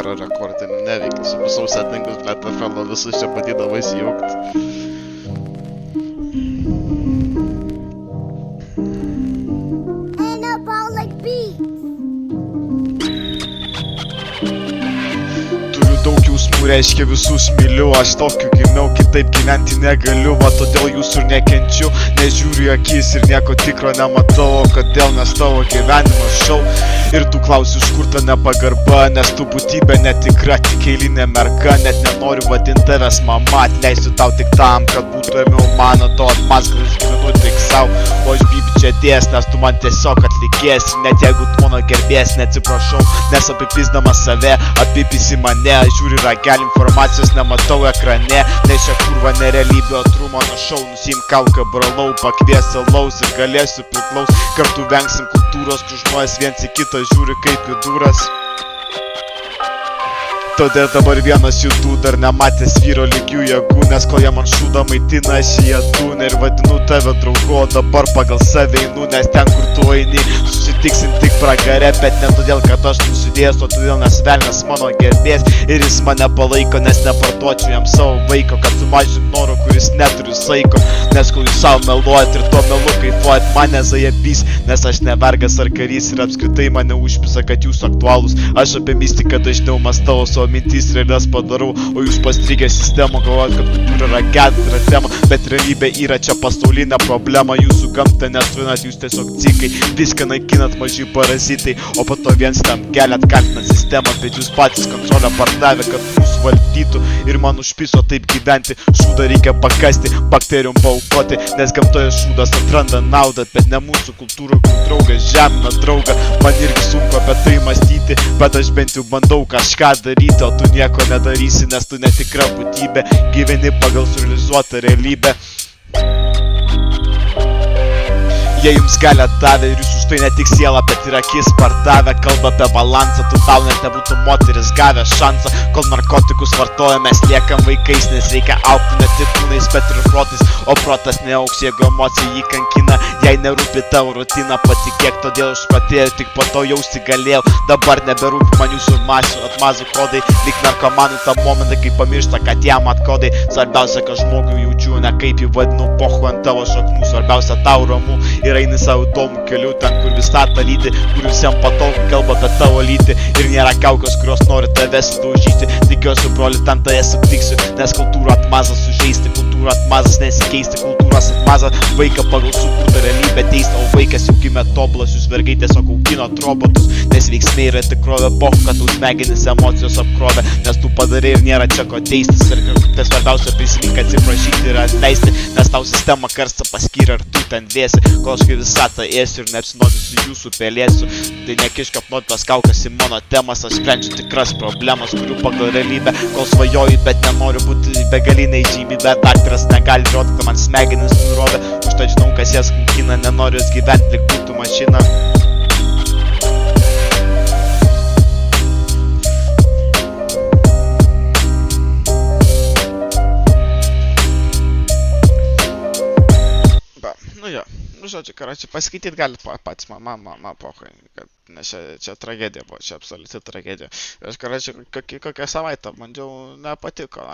nėra rekordinių, neveikia. Su visų settingus, blėt, FL visus čia bandydavo įsijungti. Daug jausmų reiškia visus myliu, aš tokiu gimiau, kitaip gyventi negaliu, va todėl jūsų ir nekenčiu, nežiūriu į akis ir nieko tikro nematau, o kodėl nes tavo gyvenimas šou. Ir tu klausi, iš kur ta nepagarba, nes tu būtybė netikra, tik eilinė merga, net nenoriu vadinti tavęs mama, atleisiu tau tik tam, kad būtų ėmiau mano to atmazgą, aš gyvenu tik savo, o aš bibi čia dės, nes tu man tiesiog atlikės, net jeigu tu mano gerbės, neatsiprašau, nes apipisdamas save, apipisi mane, žiūri ragelį, informacijos nematau ekrane, nes čia kurva nerealybė, o Trumano šou, nusiim kaukę bralau, pakviesi alaus ir galėsiu priklaus, kartu vengsim kultūros, kur žmonės viens į kitą žiūri kaip į dūras. Todėl dabar vienas jų tų dar nematęs vyro lygių jėgų, nes kol jie man šūdą maitina, aš jį atūnę ir vadinu tave draugu, o dabar pagal save einu, nes ten kur tu eini, susitiksim tik pragare, bet ne todėl, kad aš nusidėjęs, o todėl nes velnias mano gerbės ir jis mane palaiko, nes neparduočiau jam savo vaiko, kad sumažint noro, kuris neturi saiko, nes kol jūs savo meluojat ir to melu kaifuojat, mane zajabys, nes aš ne vergas ar karys ir apskritai mane užpisa, kad jūs aktualūs, aš apie mistiką dažniau mąstau, mintis realias padarau, o jūs pastrigę sistemą galvojat, kad kultūra yra gedra tema, bet realybė yra čia pasaulinė problema, jūsų gamtą nesuinat, jūs tiesiog cikai, viską naikinat maži parazitai, o po to viens tam keliat kaltinat sistemą, bet jūs patys kontrolę pardavė, kad mūsų valdytų ir man užpiso taip gyventi, šūdą reikia pakasti, bakterijom paaukoti, nes gamtoje šūdas atranda naudą, bet ne mūsų kultūrų, kur draugas žemina draugą, man irgi sunku apie tai mąstyti, bet aš bent jau bandau kažką daryti, o tu nieko nedarysi, nes tu netikra būtybė, gyveni pagal surrealizuotą realybę. Jie jums galią davė ir jūs už tai ne tik sielą, bet ir akis pardavę, kalba apie balansą, tu tau net nebūtų moteris gavę šansą, kol narkotikus vartoja, mes liekam vaikais, nes reikia augti ne tik kūnais, bet ir protais, o protas neaugs, jeigu emocija jį kankina, jei nerūpi tavo rutina, patikėk, todėl išpratėjau, tik po to jausti galėjau, dabar neberūpi man jūsų masių, atmazų kodai, lyg narkomanų tą momentą, kai pamiršta, kad jam atkodai, svarbiausia, kad žmogui jaučiu, ne kaip jį vadinu, pochu ant tavo šaknų, svarbiausia tau ramu, ir eini savo įdomų kelių, ten kur visatą lydi, kur visiems patogu kalba apie tavo lytį, ir nėra kaukos, kurios nori tave sudaužyti, tikiuosi, broli, tam tave suptiksiu, nes kultūra atmazas sužeisti, kultūra atmazas nesikeisti, kultūros atmazas vaiką pagal sukurtą realybę teisti, o vaikas jau gimė tobulas, jūs vergai tiesiog auginot robotus, nes veiksmai yra tikrovė, pohu, kad tau smegenis emocijos apkrovė, nes tu padarai ir nėra čia ko teistis, ir tai svarbiausia prisimink atsiprašyti ir atleisti, nes tau sistema karstą paskyrė ir tu ten dėsi, kol aš kai visatą ėsiu ir neapsinodysiu jūsų pelėsiu, tai nekišk apnuot tas kaukas į mano temas, aš sprendžiu tikras problemas, kurių pagal realybę, kol svajoju, bet nenoriu būti begaliniai žymybė, daktaras negali rodyti, man smegenis nurovė, užtat žinau, kas jas kankina, nenoriu jas gyventi, lyg būtų mašina. Žodžiu, karoči, paskaityt galit patys, mama, pohai, nes čia tragedija buvo, čia absoliuti tragedija. Aš, karoči, kokią savaitę bandžiau, nepatiko,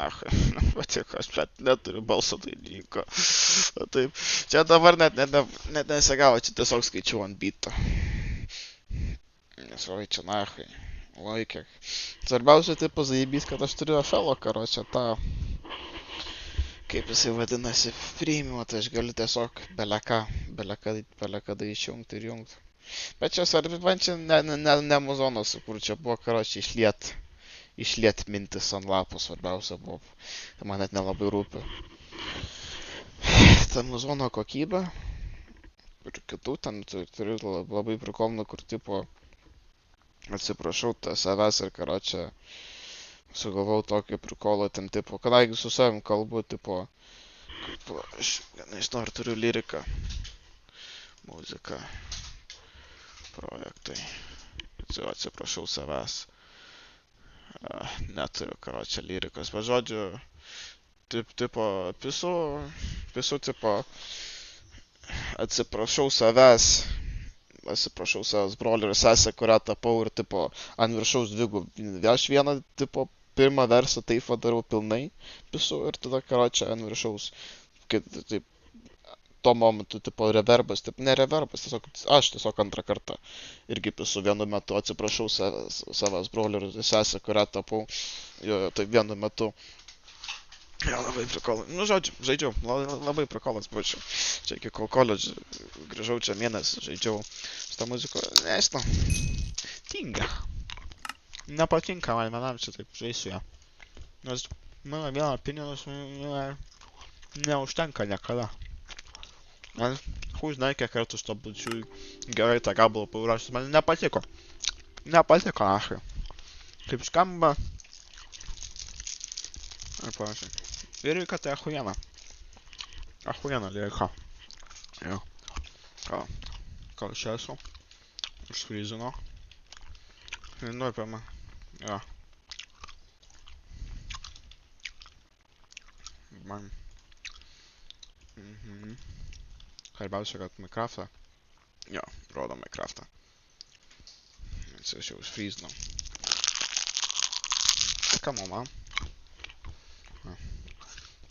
nepatiko, aš neturiu balso daininko. Taip, čia dabar net nesigavo, čia tiesiog skaičiau ant beato. Nes oi, čia nahai, oi, kiek. Svarbiausia, tai pazajybys, kad aš turiu FL-o, karoči, tą... Kaip jisai vadinasi, freimiu, tai aš galiu tiesiog belekada išjungti ir jungti. Bet čia svarbi, man čia ne muzonas, kur čia buvo, karoči, išliet mintis ant lapų, svarbiausia buvo. Tai man net nelabai rūpi. Ta muzono kokybė, ir kitų ten turiu labai prikolną, kur tipo, atsiprašau, savęs ir, karoči, sugalvau tokį prikolą, ten tipo, kadangi su savim kalbu, tipo, aš nežinau, ar turiu lyriką, muziką, projektai, atsiprašau savęs, neturiu, karoči, lyrikos, bet žodžiu, tipo, pisu, tipo, atsiprašau savęs, atsiprašau, savas brolį ir sesę, kurią tapau ir, tipo, ant viršaus dvigubą. Aš vieną, tipo, pirmą versą taip darau pilnai, visų, ir tada, karočią, ant viršaus, kaip, taip, tuo momentu, tipo, reverbas, taip, ne reverbas, tiesiog, aš tiesiog antrą kartą irgi su vienu metu atsiprašau savas brolį ir sesę, kurią tapau, jo, tai vienu metu. Jo, labai prikolas. Nu, žodžiu, žaidžiau, labai prikolas būčiau. Čia iki kol koledž grįžau čia mėnesį, žaidžiau su tą muziką, nežinau, tinga. Nepatinka man vienam čia taip žaisiu ją. Nes mano vieną pinigus neužtenka niekada. Nes, žinai, kiek kartų aš to būčiau gerai tą gabalą paurašęs, man nepatiko. Nepatiko, aš. Kaip skamba. Ir panašiai. Lyrika tai achujena. Achujena lyrika. Jo. Ką čia esu? Užfryzino. Ir nuipėme. Jo. Man. Svarbiausia, kad Minecraftą. Jo, rodo Minecraftą. Nes aš jau užfryzinau. Kamu, man.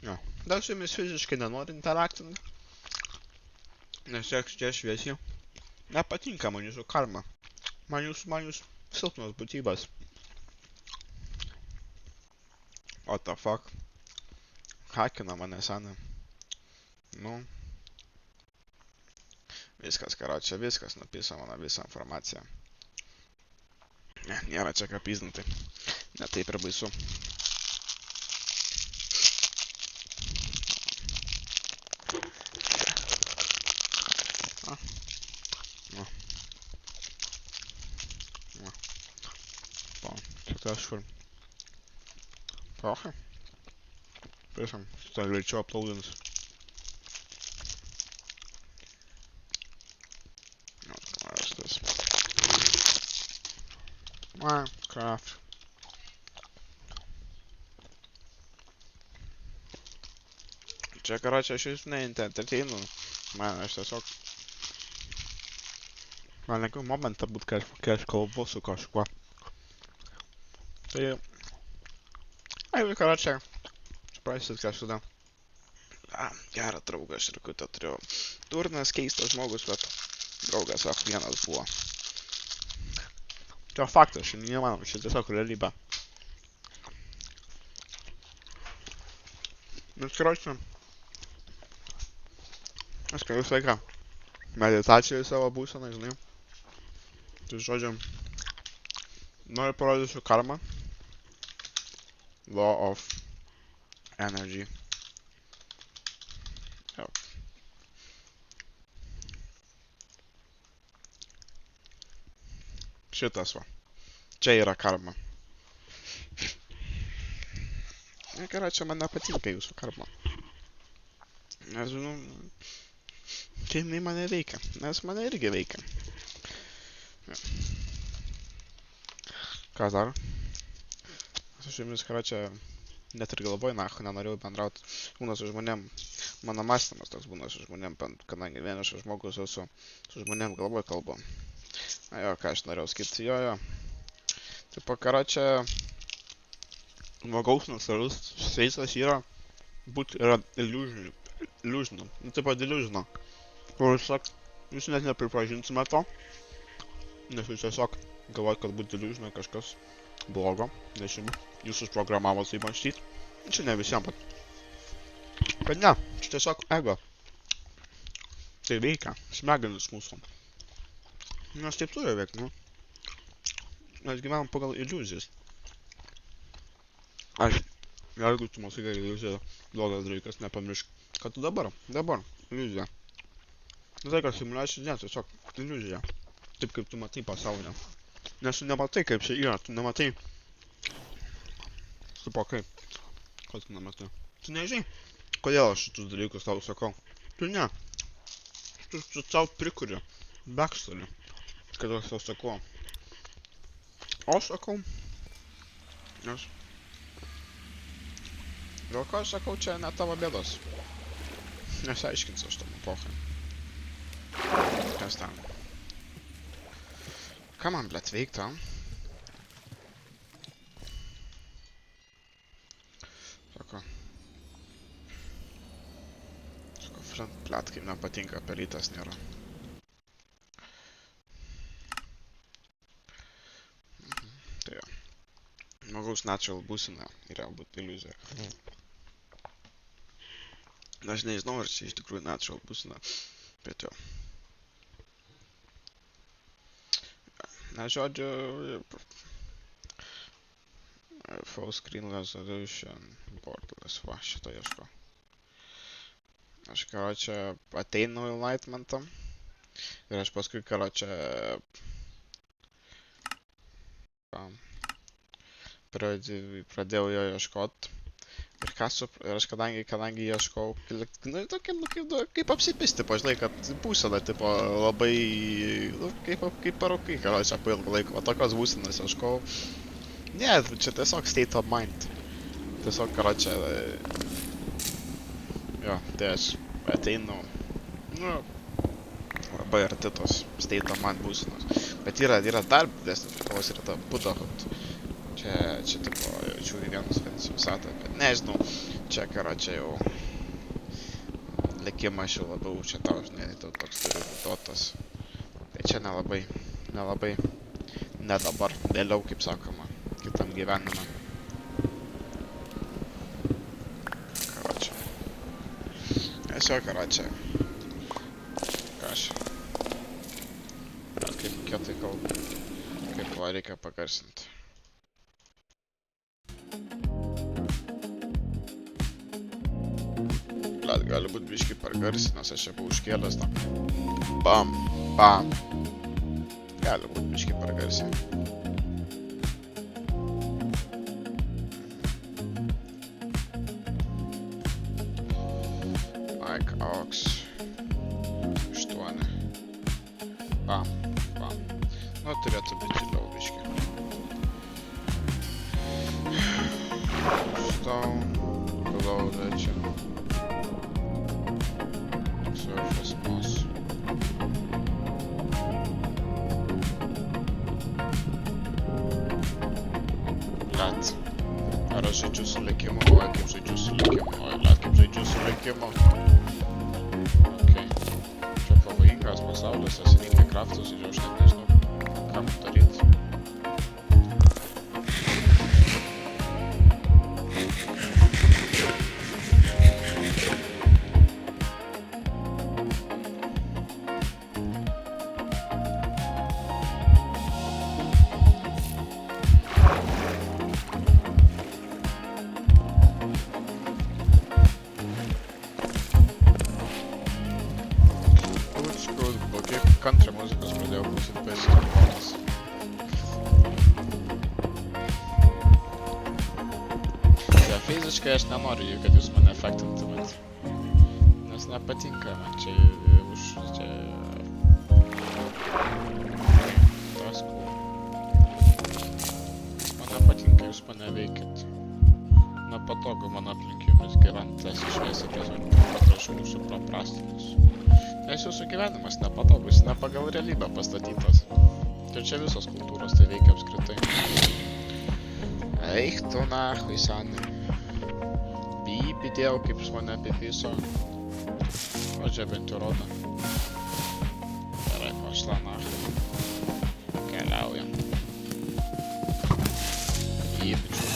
Jo. Dar su jumis fiziškai nenori interaktinti. Nes čia šviesiai. Nepatinka man jūsų karma. Man jūs silpnos būtybės. What the fuck? Hakina mane senai. Nu. Viskas, karočią, viskas napisa mano visą informaciją. Ne, nėra čia ką pizdinti. Ne taip ir baisu. Tai aš kur. Prašai. Priešam, šitą greičiau uploadins. Minecraft. Čia, karočią, aš jūs neinterteinu. Man, aš tiesiog... Man lengviau momentą būt, kai aš kalbu su kažkuo. Tai... Ai, karočią. Suprasit, ką aš tada. Gerą draugą aš ir kutą turėjau. Durnas, keistas žmogus, bet... Draugas, vienas buvo. Tai faktas, šiandien nemanau, čia tiesiog realybė. Nes, karočią... Aš kai visą laiką meditacijoje savo būseną, žinai. Tai žodžiu, noriu parodysiu karmą. Law of energy. Jo. Šitas va. Čia yra karma. Ir gerai, čia man nepatinka jūsų karma. Nes, nu... Čia jinai mane veikia, nes mane irgi veikia. Ja. Kas dar? Aš jumis, karočią, net ir galvoju, nenorėjau bendrauti. Būna su žmonėm, mano mąstymas toks būna su žmonėm, kadangi vienišas žmogus esu, su žmonėm galvoju kalbu. Na jo, ką aš norėjau sakyti, jo. Tipo, karočią, žmogaus natūralus sveisas yra illusional. Nu, tipo, delusional. Kur jūs net nepripažinsime to, nes jūs tiesiog galvojat, kad būt delusional kažkas blogo, nes jūs užprogramavo taip mąstyt. Čia ne visiems, bet ne, čia tiesiog ego. Tai veikia, smegenis mūsų. Nes taip turi veikti, nu. Mes gyvenam pagal iliuzijas. Aš, jeigu tu masai, kad iliuzija blogas dalykas, nepamiršk, kad tu dabar, iliuzija. Nu tai, kad simulacija, ne, tiesiog iliuzija. Taip kaip tu matai pasaulį. Nes tu nematai, kaip čia yra, tu nematai. Tipo, kaip? Ko tu nematai? Tu nežinai, kodėl aš šitus dalykus tau sakau. Tu ne. Tu tau prikuri. Backstory. Kad aš tau sakau. O aš sakau. Nes. Dėl ko aš sakau, čia ne tavo bėdos. Nesiaiškins aš tam epochai. Kas ten? Ką man, blėt, veikti, Sako, friend, blėt, kaip nepatinka, pelytės nėra. Tai jo. Žmogaus natural būsena yra būt iliuzija. Aš nežinau, ar čia iš tikrųjų natural būsena, bet jo. Na, žodžiu, full screen resolution, borderless, va, šito ieško. Aš, karočią, ateinu enlightenmentą ir aš paskui, karočią, pradėjau jo ieškot. Ir aš kadangi ieškau, nu, tokia, nu, kaip apsipisti, pažinai, kad būsena, tipo, labai, nu, kaip parūkai, karočią, po ilgą laiką, va, tokios būsenos ieškau. Ne, čia tiesiog state of mind. Tiesiog, karočią, jo, tai aš ateinu, nu, labai arti tos state of mind būsenos. Bet yra dar didesnis prikalas, yra ta Buddhahood. Čia, tipo, jaučiu į vienus visatą, bet nežinau, čia, karočią, jau likimas jau labiau, čia tau, žinai, toks turi būtotas. Tai čia nelabai, ne dabar, vėliau, kaip sakoma, kitam gyvenime. Karočią. Tiesiog, karočią. Kaš. Kaip kietai kalbu. Kaip va reikia pagarsinti. Blet, gali būt biškai pargarsinęs, aš čia buvau užkėlęs tą. Bam, bam. Gali būt biškai pargarsinęs. Like Aux 8. Bam, bam. Nu, turėtų būti giliau biškai. Stone, below legend. Surface moss. Blet. Ar aš žaidžiu su likimu? Oi, kaip žaidžiu su likimu. Oi, blet, kaip žaidžiu su likimu. Okei. Čia pavojingas pasaulis, asininkai kraftus ir aš net nežinau, ką daryt. Country muzikos pradėjau klausyti PS4. Ja, fiziškai aš nenoriu, kad jūs mane efektintumėt. Nes nepatinka man čia už čia... Tas cool. Man nepatinka, jūs mane veikit. Nepatogu man aplink jumis gyventi, tas išviesi tiesiog patrašau jūsų paprastinus. Nes jūsų gyvenimas nepatogus, ne pagal realybę pastatytas. Ir čia visos kultūros tai veikia apskritai. Eik tu nahui, sani. Pipidėjau, kaip jis mane apipiso. O čia bent jau rodo. Gerai, pašla nahui. Keliaujam. Pipidžiu.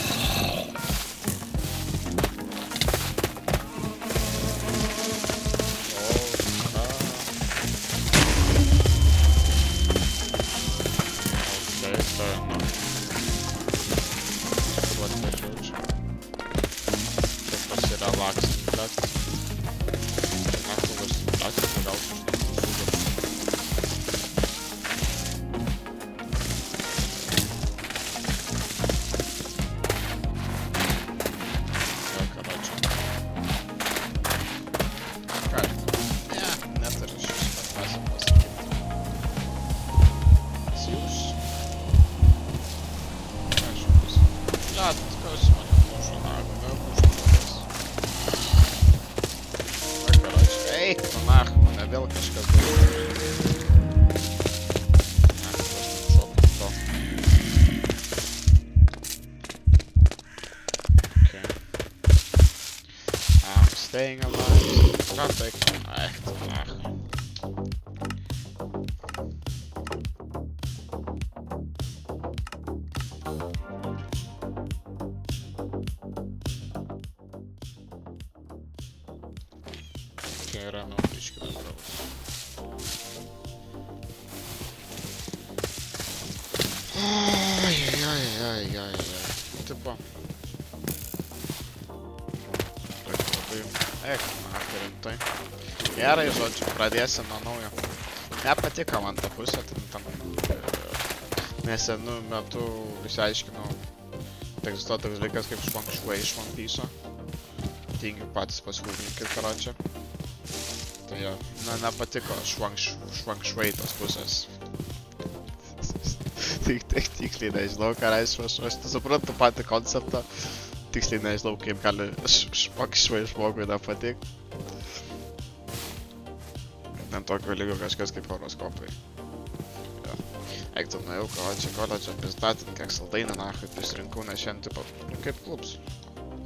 Eik, tu nach, mane vėl kažkas darau. Ne, aš nešok. staying alive. Ką tai? Echt, ach. Okay, ramiau, biškį bendravus. Ai. Tipo. Rimtai. Gerai, žodžiu, pradėsim nuo naujo. Nepatiko man ta pusė, tam nesenų metų išsiaiškinau, egzistuoja toks dalykas kaip švang švai iš One Piece'o. Tingiu patys pasiūlymai, karočią. Tai jo, nepatiko švang švai tos pusės. Tiksliai nežinau, ką reiškia, aš suprantu patį konceptą. Tiksliai nežinau, kaip gali švang švai žmogui nepatikti. Ant tokio lygio kažkas kaip horoskopai. Jo. Eik tu nuėjau, koledžą pristatint, kiek saldainį nachai prisirinkau, nes šiandien, tipo, kaip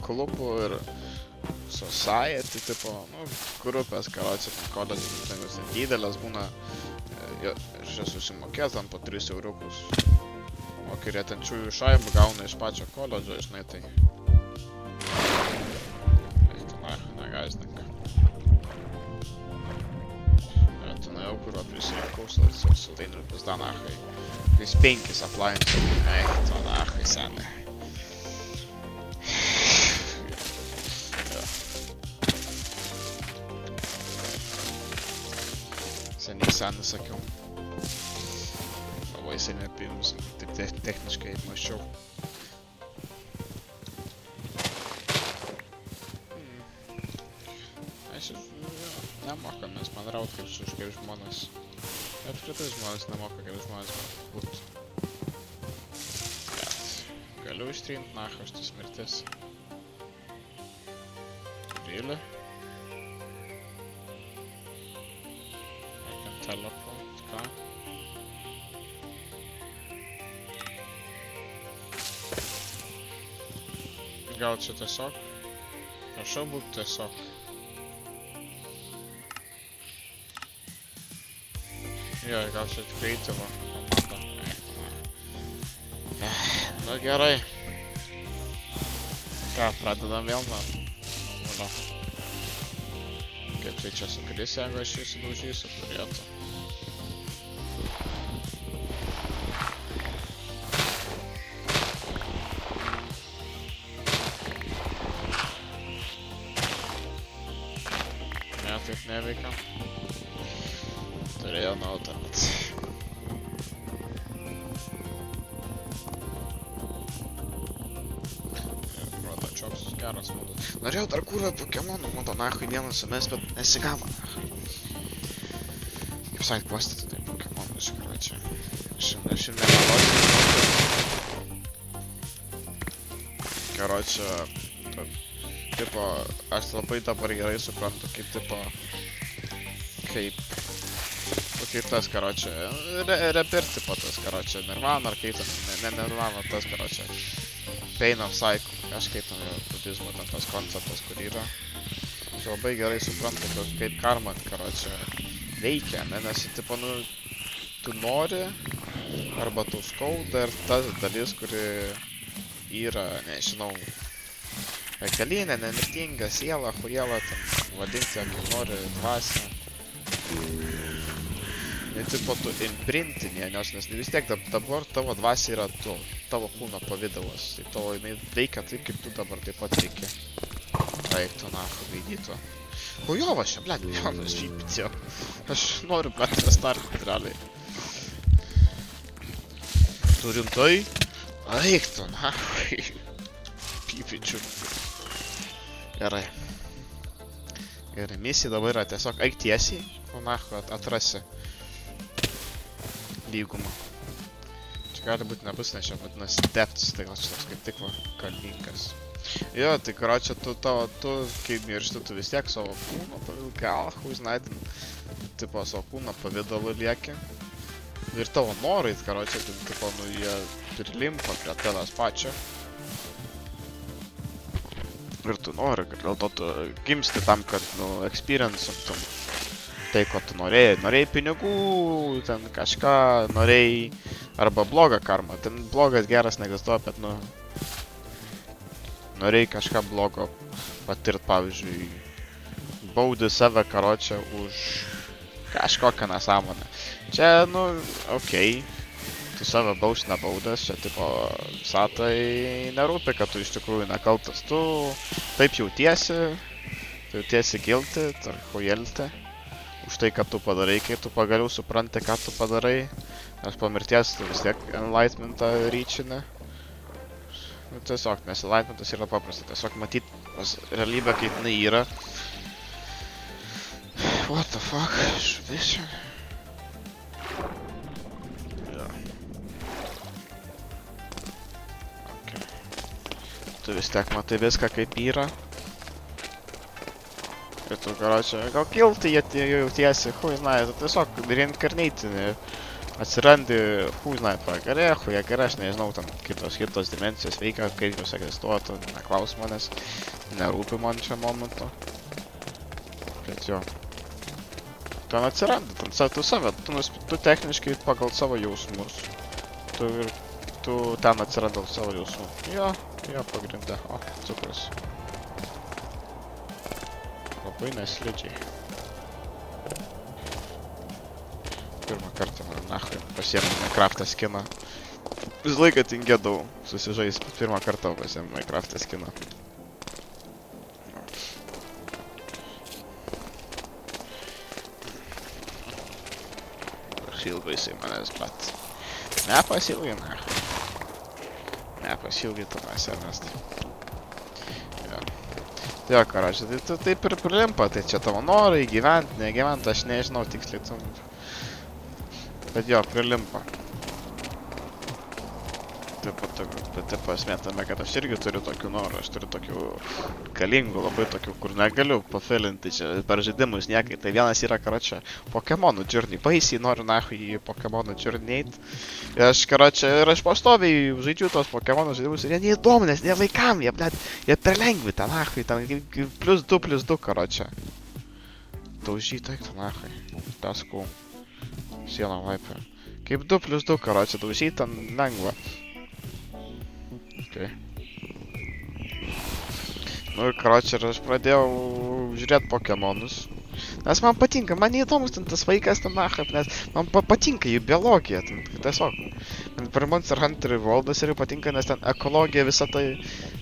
klubų ir society, tipo, grupės, karočią, koledžą, didelės būna, aš susimokės ant po 3 euriukus. O kai retenčiųjų šaibų gauna iš pačio koledžo, žinai, tai... Eik tu nachai, negazdink. Kurio prisirinkau saldainių pizda nachai. Tais 5 appliances. Eik, to nachai, senai. Seniai sakiau. Labai seniai apims, tik techniškai mačiau. Nemoka mes bendraut kaip žmonės. Apskritai žmonės nemoka kaip žmonės būt. Bet galiu ištrint nachą šitas mirtis. Really? I can teleport, ką? Gal čia tiesiog? Prašau būt tiesiog. Jo, gal čia creative komanda. Nu gerai. Ką, pradedam vėl nuo nulio. Kaip tai čia sukris, jeigu aš jį sudaužysiu, turėtų. Ne, taip neveikia. Turėjau nautą, bet... Rodo, čioks geras modas. Norėjau dar kurą Pokemonų modą nachui vieną sumest, bet nesigavo nachui. Kaip sakė, postyti tai Pokemonų iš karočią. Aš ir nemalosiu. Karočią... Tipo, aš labai dabar gerai suprantu, kaip tipo... Kaip tas, karočią, reper tipo tas, karočią, Nirvana ar kaip tas, ne Nirvana, tas, karočią, Pain of Cycle, kažkaip tam jau budizmo ten tas konceptas, kur yra. Aš labai gerai suprantu, kaip karma, karočią, veikia, nes, tipo, tu nori, arba tu skauda ir tas dalis, kuri yra, nežinau, reikalinė, nemirtinga siela, huriela, ten vadinti, kaip nori, dvasia. Ir tipo tu imprintinė, nes vis tiek dabar tavo dvasia yra tu, tavo kūno pavidalas, tai tavo jinai veikia taip, kaip tu dabar taip pat veikia. Eik tu nachu, veidytų. O jo, va šia, blėt, jaunas žypitėjo. Aš noriu, blėt, restartinti realiai. Tu rimtai? Eik tu nachu. Pypičiu. Gerai. Gerai, misija dabar yra tiesiog eik tiesiai, o nachu atrasi lygumą. Čia gali būti nebus, nes čia vadinasi depths, tai gal čia toks kaip tik va, kalninkas. Jo, tai karočią, tu, kai miršti, tu vis tiek savo kūno pavidalu, gal, huiznaidin, tipo, savo kūno pavidalu lieki. Ir tavo norai, karočią, tipo, jie prilimpa prie tavęs pačio. Ir tu nori, kad dėl to tu gimsti tam, kad, experiencintum tai, ko tu norėjai. Norėjai pinigų, ten kažką, norėjai arba blogą karmą. Ten blogas geras neegzistuoja, bet, norėjai kažką blogo patirt, pavyzdžiui, baudi save, karočią, už kažkokią nesąmonę. Čia, okei. Tu save baus nebaudas, čia tipo visatai nerūpi, kad tu iš tikrųjų nekaltas. Tu taip jautiesi guilty, tarhujelti, už tai, kad tu padarai, kai tu pagaliau supranti, ką tu padarai, nes po mirties tu vis tiek enlightenmentą ryčini. Tiesiog, nes enlightenmentas yra paprasta, tiesiog matyt realybę, kaip jinai yra. What the fuck, šviečia. Tu vis tiek matai viską kaip yra. Ir tu, karočią, gal kilti jautiesi, tu tiesiog reinkarneitinį. Atsirandi, gare, aš nežinau, ten kitos dimensijos veikia, kaip jos egzistuotų, neklaus manęs, nerūpi man čia momentu. Bet jo. Ten atsirandi, tu save, tu techniškai pagal savo jausmus. Tu ten atsiranda savo jausmų. Jo, pagrinde. O, cukrus. Labai neslidžiai. Pirmą kartą man nahui pasiėmė Minecraft'ą skiną. Visą laiką tingėdavau susižaist, bet pirmą kartą pasiėmė Minecraft'ą skiną. Ilgai jisai manęs, bet nepasilgai, Nepasilgai tavęs, Ernestai. Jo, karočią, tai tu taip ir prilimpa, tai čia tavo norai gyvent, negyvent, aš nežinau tiksliai tu. Bet jo, prilimpa. Taip esmė tame, kad aš irgi turiu tokių norų, aš turiu tokių galingų, labai tokių, kur negaliu pafilinti čia per žaidimus niekai. Tai vienas yra, karočią, Pokemonų Journey. Baisiai noriu nahui į Pokemonų Journey eit. Ir aš pastoviai žaidžiu tos Pokemonų žaidimus ir jie neįdomu, nes ne vaikam, jie perlengvi ten nahui, ten +2/+2, karočią. Daužytai, ten nahui, peskų, sieną vaipę. Kaip 2/2, karočią, daužytai ten lengva. Okay. Ir karočią, aš pradėjau žiūrėti Pokemonus. Nes man patinka, man neįdomus ten tas vaikas ten nahap, nes man patinka jų biologija, ten tiesiog. Per Monster Hunter Worldas ir patinka, nes ten ekologija visą tai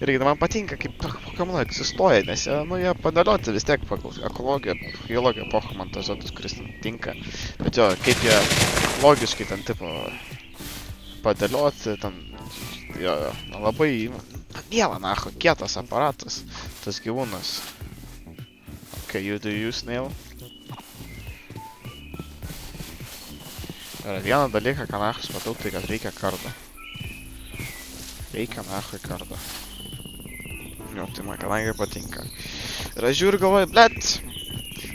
irgi man patinka, kaip Pokemonai egzistuoja, nes jie padėlioti vis tiek pagal ekologiją, biologiją Pokemon tas žodis, kuris tinka. Bet jo, kaip jie logiškai ten tipo padėlioti, ten jo, labai miela naho, kietas aparatas, tas gyvūnas. Okay, you do you, Snail. Ir vieną dalyką, ką nahus matau, tai kad reikia kardą. Reikia nahui kardą. Jo, tai man kadangi patinka. Ir aš žiūriu galvoju, blet.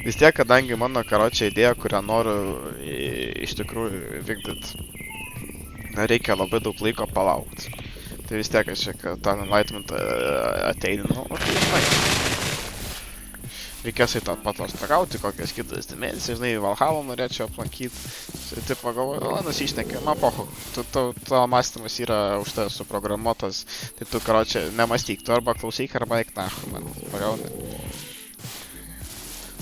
Vis tiek, kadangi mano karočią idėja, kurią noriu iš tikrųjų vykdyti, reikia labai daug laiko palaukti. Tai vis tiek aš čia tą enlightenmentą ateinu, o tai žinai. Reikės į tą patostagauti, kokias kitas dimensijas, žinai, Valhalą norėčiau aplankyti. Taip pagalvoju, nusišnekė, man pohu, tavo mąstymas yra už tai suprogramuotas, tai tu, karočią, nemastyk, tu arba klausyk, arba eik nahui, man pagauni.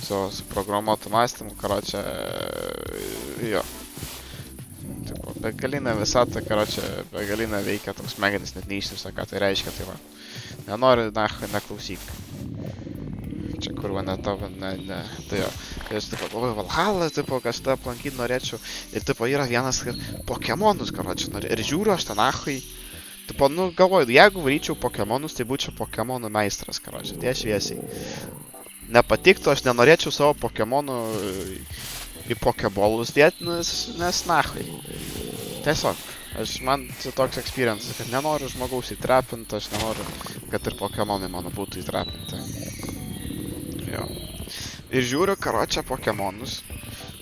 Su suprogramuotu mąstymu, karočią, jo. Tipo, begalinė visata, karočią, begalinė veikia, toks smegenis net neišsiusia, ką tai reiškia, tai va. Nenori, nahui, neklausyk. Čia kur va netavo, tai jo. Tai aš tipo galvoju, Valhalą, tipo, kažką aplankyti norėčiau. Ir tipo yra vienas Pokemonus, karočią, nori. Ir žiūriu aš ten nahui. Tipo, galvoju, jeigu varyčiau Pokemonus, tai būčiau Pokemonų meistras, karočią. Tai aš šviesiai. Nepatiktų, aš nenorėčiau savo Pokemonų į Pokebolus dėti, nes nahui. Tiesiog. Man čia toks experience, kad nenoriu žmogaus įtrapinti, aš nenoriu, kad ir Pokemonai mano būtų įtrapinti. Jo. Ir žiūriu, karočią, Pokemonus.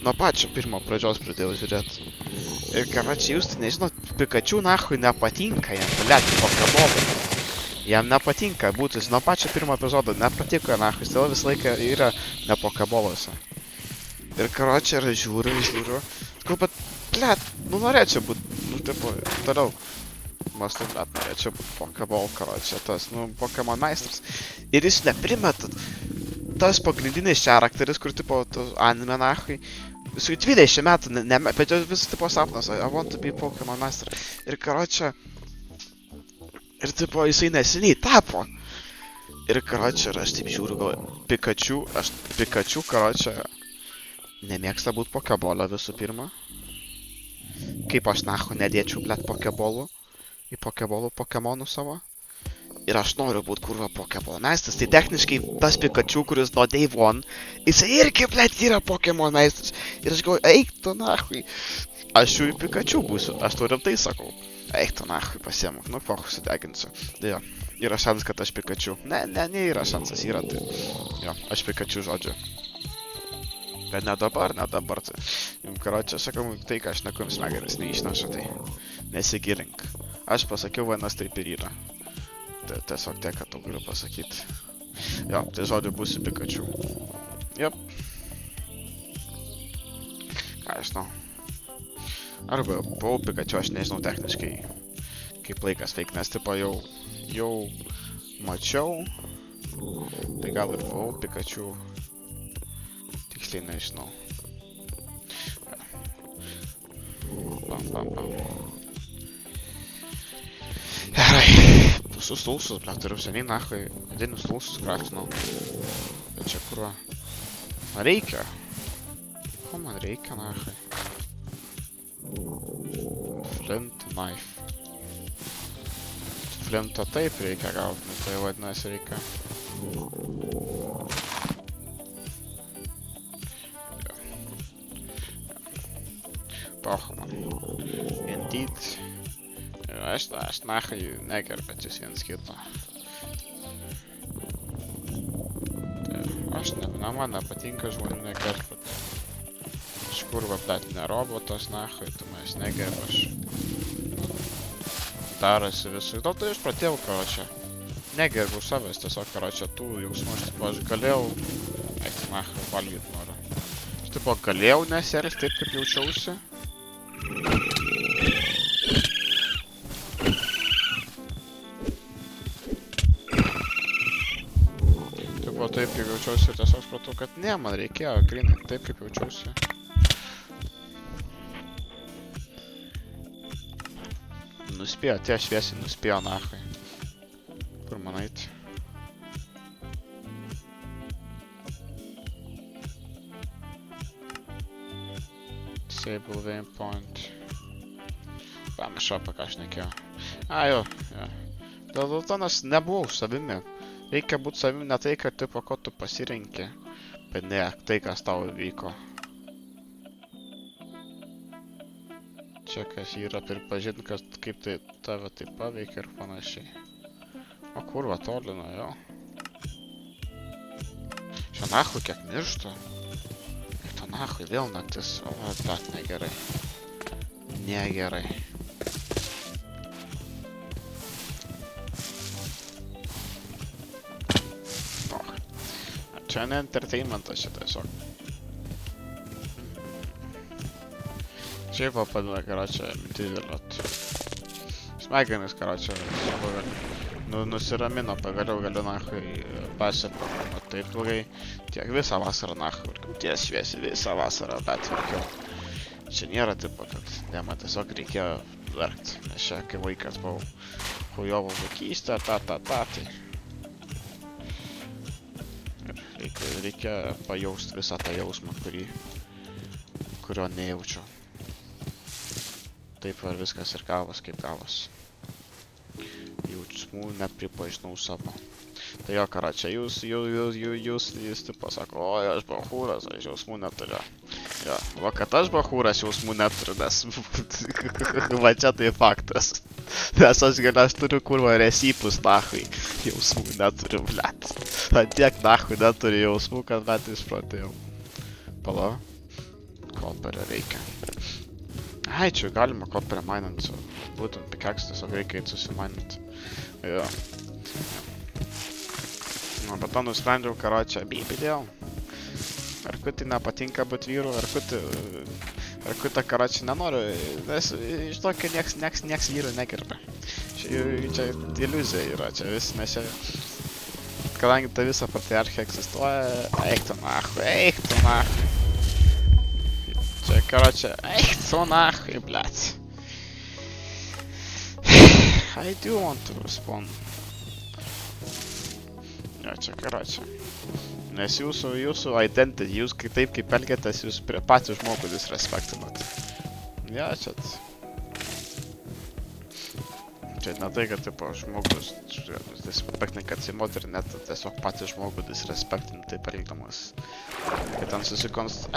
Nuo pačio pirmo pradžios pradėjau žiūrėti. Ir karočią, jūs tai nežinot, Pikachu nahui nepatinka jam, blėt, Pokebolai. Jam nepatinka būti, nuo pačio pirmo epizodo nepatiko, nahui, jis visą laiką yra ne pokeboluose. Ir karočią, ir žiūriu. Sakau, bet, blet, nu norėčiau būt, nu, tipo, toliau. Mastu, blet, norėčiau būt pokeball, karočią, tas, nu, Pokemon meistras. Ir jis neprimeta, tas pagrindinis charakteris, kur, tipo, anime, nahui, su 20 metų, bet jau vis, tipo, sapnas, I want to be Pokemon master. Ir karočią, ir, tipo, jisai neseniai tapo. Ir, karočią, aš taip žiūriu, galvoju, Pikachu, karočią, nemėgsta būt Pokebolą visų pirma. Kaip aš nahu nedėčiau, blet, Pokebolų į Pokebolų Pokemonų savo. Ir aš noriu būt kurva Pokemon meistras. Tai techniškai tas Pikachu, kuris nuo Day One, jisai irgi, blet, yra Pokemon meistras. Ir aš galvoju, eik tu nahui. Aš jų į Pikachu būsiu, aš to rimtai sakau. Eik tu nahui, pasiemu, nu, pohu sudeginsiu. Jo, yra šansas, kad aš Pikachu. Ne, yra šansas, yra tai. Jo, aš Pikachu žodžiu. Bet ne dabar, tai. Jums, karočią, sakau, tai, ką aš neku, jums smegenis neišneša, tai nesigilink. Aš pasakiau, vienas taip ir yra. Tiesiog tiek, kad tau galiu pasakyti. Jo, tai žodžiu būsiu Pikachu. Jop. Ką aš žinau. Arba buvau Pikachu, aš nežinau techniškai, kaip laikas veik, nes tipo jau mačiau. Tai gal ir buvau Pikachu. Tiksliai nežinau. Pam. Gerai. Visus lūsus, blet, turiu seniai nahui. Vidinius lūsus kraftinau. Bet čia kurva. Man reikia. Ko man reikia nahui? Flint knife. Flintą taip reikia gauti, nu tai vadinasi reikia. Pokemon. Indeed. Aš nahui negerbiantis viens kito. Man nepatinka žmonių negerbėt. Aš kurva, blet, ne robotas nahui, tu manęs negerbi, aš darosi visų. Dėl to aš pradėjau, karočią. Negerbiu savęs, tiesiog, karočią, tų jausmų, aš galėjau, eik, nahui, valgyt noriu. Aš tipo galėjau nesielgti taip, kaip jaučiausi. Taip, kaip jaučiausi ir tiesiog supratau, kad ne, man reikėjo grinai taip, kaip jaučiausi. Nuspėjo, tie šviesiai nuspėjo nahui. Kur man eit? Disable waypoint. Pamiršau, apie ką aš nekėjau. Jo. Dėl to nes nebuvau savimi. Reikia būt savimi ne tai, kad tipo, ko tu pasirenki, bet ne tai, kas tau vyko. Čia kas yra pripažinti, kaip tai tave taip paveikia ir panašiai. O kurva tolina, jo. Čia nahui kiek miršta. Ir to nahui vėl naktis. O, bet negerai. Negerai. Čia ne entertainmentas čia tiesiog. Šiaip padeda, karočią, dideliot. Smegenis, karočią, nusiramino, pagaliau galiu nahui pasipamino taip blogai. Tiek visą vasarą nahui, ties šviesi visą vasarą, bet verkiau. Čia nėra tipo, kad nema tiesiog reikėjo verkt, nes čia kai vaikas buvau hujovo vaikystę, tai. Reikia pajausti visą tą jausmą, kurio nejaučiu. Taip ar viskas ir gavos, kaip gavos. Jausmų nepripažinau savo. Tai jo, karočią, jūs tipo sako, oi, aš bachūras, aš jausmų neturiu. Jo, va, kad aš bachūras jausmų neturiu, nes va čia tai faktas. Nes aš turiu kurva resypus nahui, jausmų neturiu, blet. Tiek nahui neturiu jausmų, kad blet išprotėjau. Pala, kolperio reikia. Ai, čia galima kolperę mainant su būtent pickaxe, tiesiog reikia eit susimainant. Jo. Nu, bet to nusprendžiau, karočią, bibidėjau. Arkutį nepatinka būt vyru, Arkutą, karočią, nenoriu, nes iš to, kad nieks vyrų negerbė. Čia iliuzija yra, čia vis, nes čia... Kadangi ta visa patriarchija egzistuoja, eik tu nahui. Čia, karočią, eik tu nahui, blėt. I do want to respond. Ja, čia, karočią. Nes jūsų identity, jūs taip kaip elgiatės, jūs patį žmogų disrespektinat. Ja, čia... Čia ne tai, kad tipo žmogus disrespektinai, kad į moterį, net tiesiog patį žmogų disrespektinai taip elgdamas. Kai ten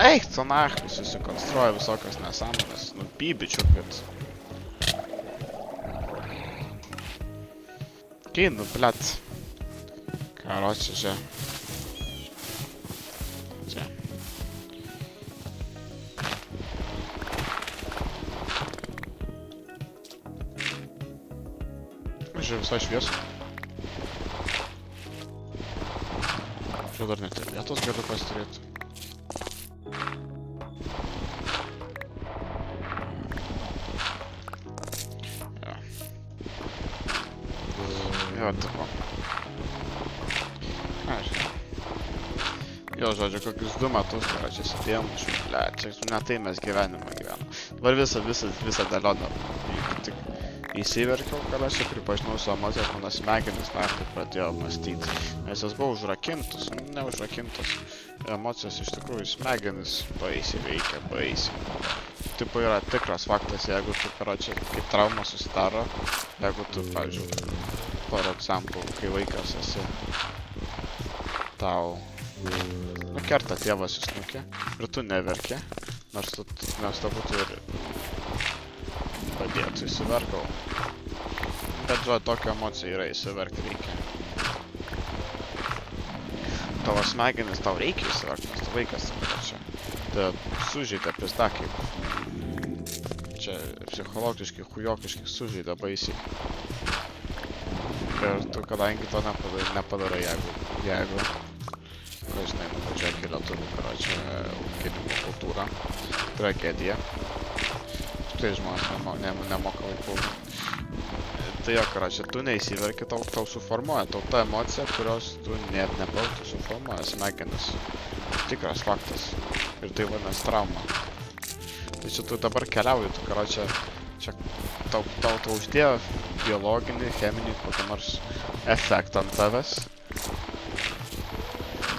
eik, tu nahui, susikonstruoja visokios nesąmonės, nu bibičių, kad... Okei, nu blėt. Karočią, čia. Čia. Žiūrėjau visai šviesu. Čia dar net ir vietos galiu pasiturėti. Jo, tipo. Ką žinau. Jo, žodžiu, kokius 2 metus, čia sėdėjom, čia ne tai mes gyvenimą gyvenam. Dabar visą dėlioną tik įsiverkiau, čia pripažinau savo emocijas, mano smegenis naktį pradėjo mąstyti. Nes jas buvo užrakintos, neužrakintos. Emocijos iš tikrųjų smegenis baisiai veikia, Tipo yra tikras faktas, jeigu tu, karočią, kaip trauma susidaro, jeigu tu, pavyzdžiui, for example, kai vaikas esi, tau, kerta tėvas į snukį ir tu neverki, nors tu būtų ir padėtų įsiverkau. Bet žodžiu, tokia emocija yra, įsiverkti reikia. Tavo smegenis tau reikia įsiverkti, nes tu vaikas, čia. Tai sužeidė pizda kaip. Čia psichologiškai, chujokiškai sužeidė baisiai. Ir tu, kadangi to nepadarai, jeigu žinai, nuvažiuoja į lietuvių, karočią, auginimo kultūrą, tragedija. Tai žmonės nemoka vaikų. Tai jo, karočią, tu neįsiverki, tau suformuoja, tau ta emocija, kurios tu net nepautų, suformuoja smegenis. Tikras faktas. Ir tai vadinasi trauma. Tai čia tu dabar keliauji, tu, karočią, čia tau uždėjo biologinį, cheminį, kokį nors efektą ant tavęs.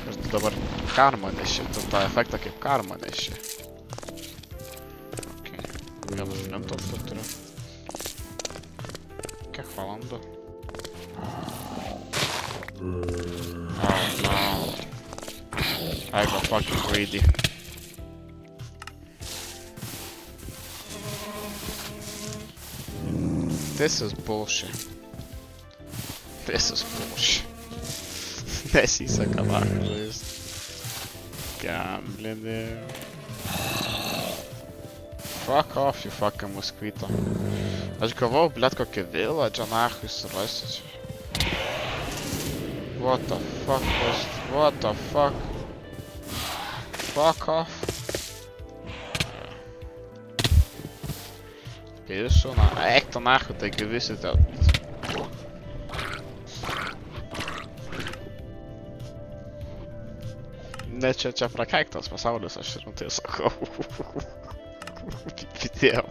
Ir tu dabar karmą neši, tu tą efektą kaip karmą neši. Okei, vieną žinimtą užtat turiu. Kiek valandų? Oh no. I got fucking greedy. This is bullshit. Nesiseka vakar žaist. Gamblinį. Fuck off, you fucking mosquito. Aš gavau, blėt, kokį vilą, čia nahui surasti čia. What the fuck? Fuck off. Pišu, eik tu nahui, taigi visi ten. Ne, čia prakeiktas pasaulis, aš ir tai sakau. Pipidėjau.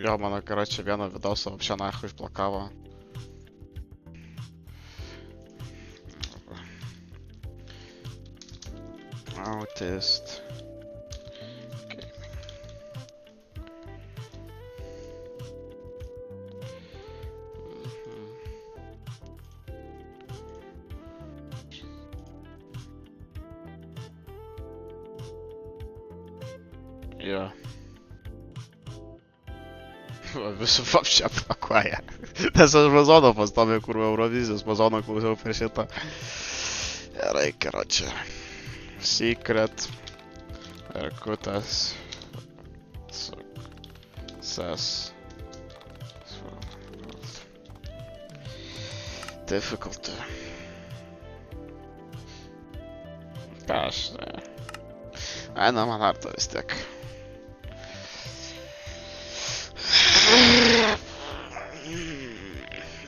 Jo, mano, karočią, vieną vidosą apšę nahui išblokavo. Autist. Jo. Visų вообще pakuoja. Nes aš Mazono pastoviai, kur Eurovizijos Mazono klausiau per šitą. Gerai, karočią. Secret. Erkutas. Success. Difficulty. Ką aš, ai, na, man arto vis tiek.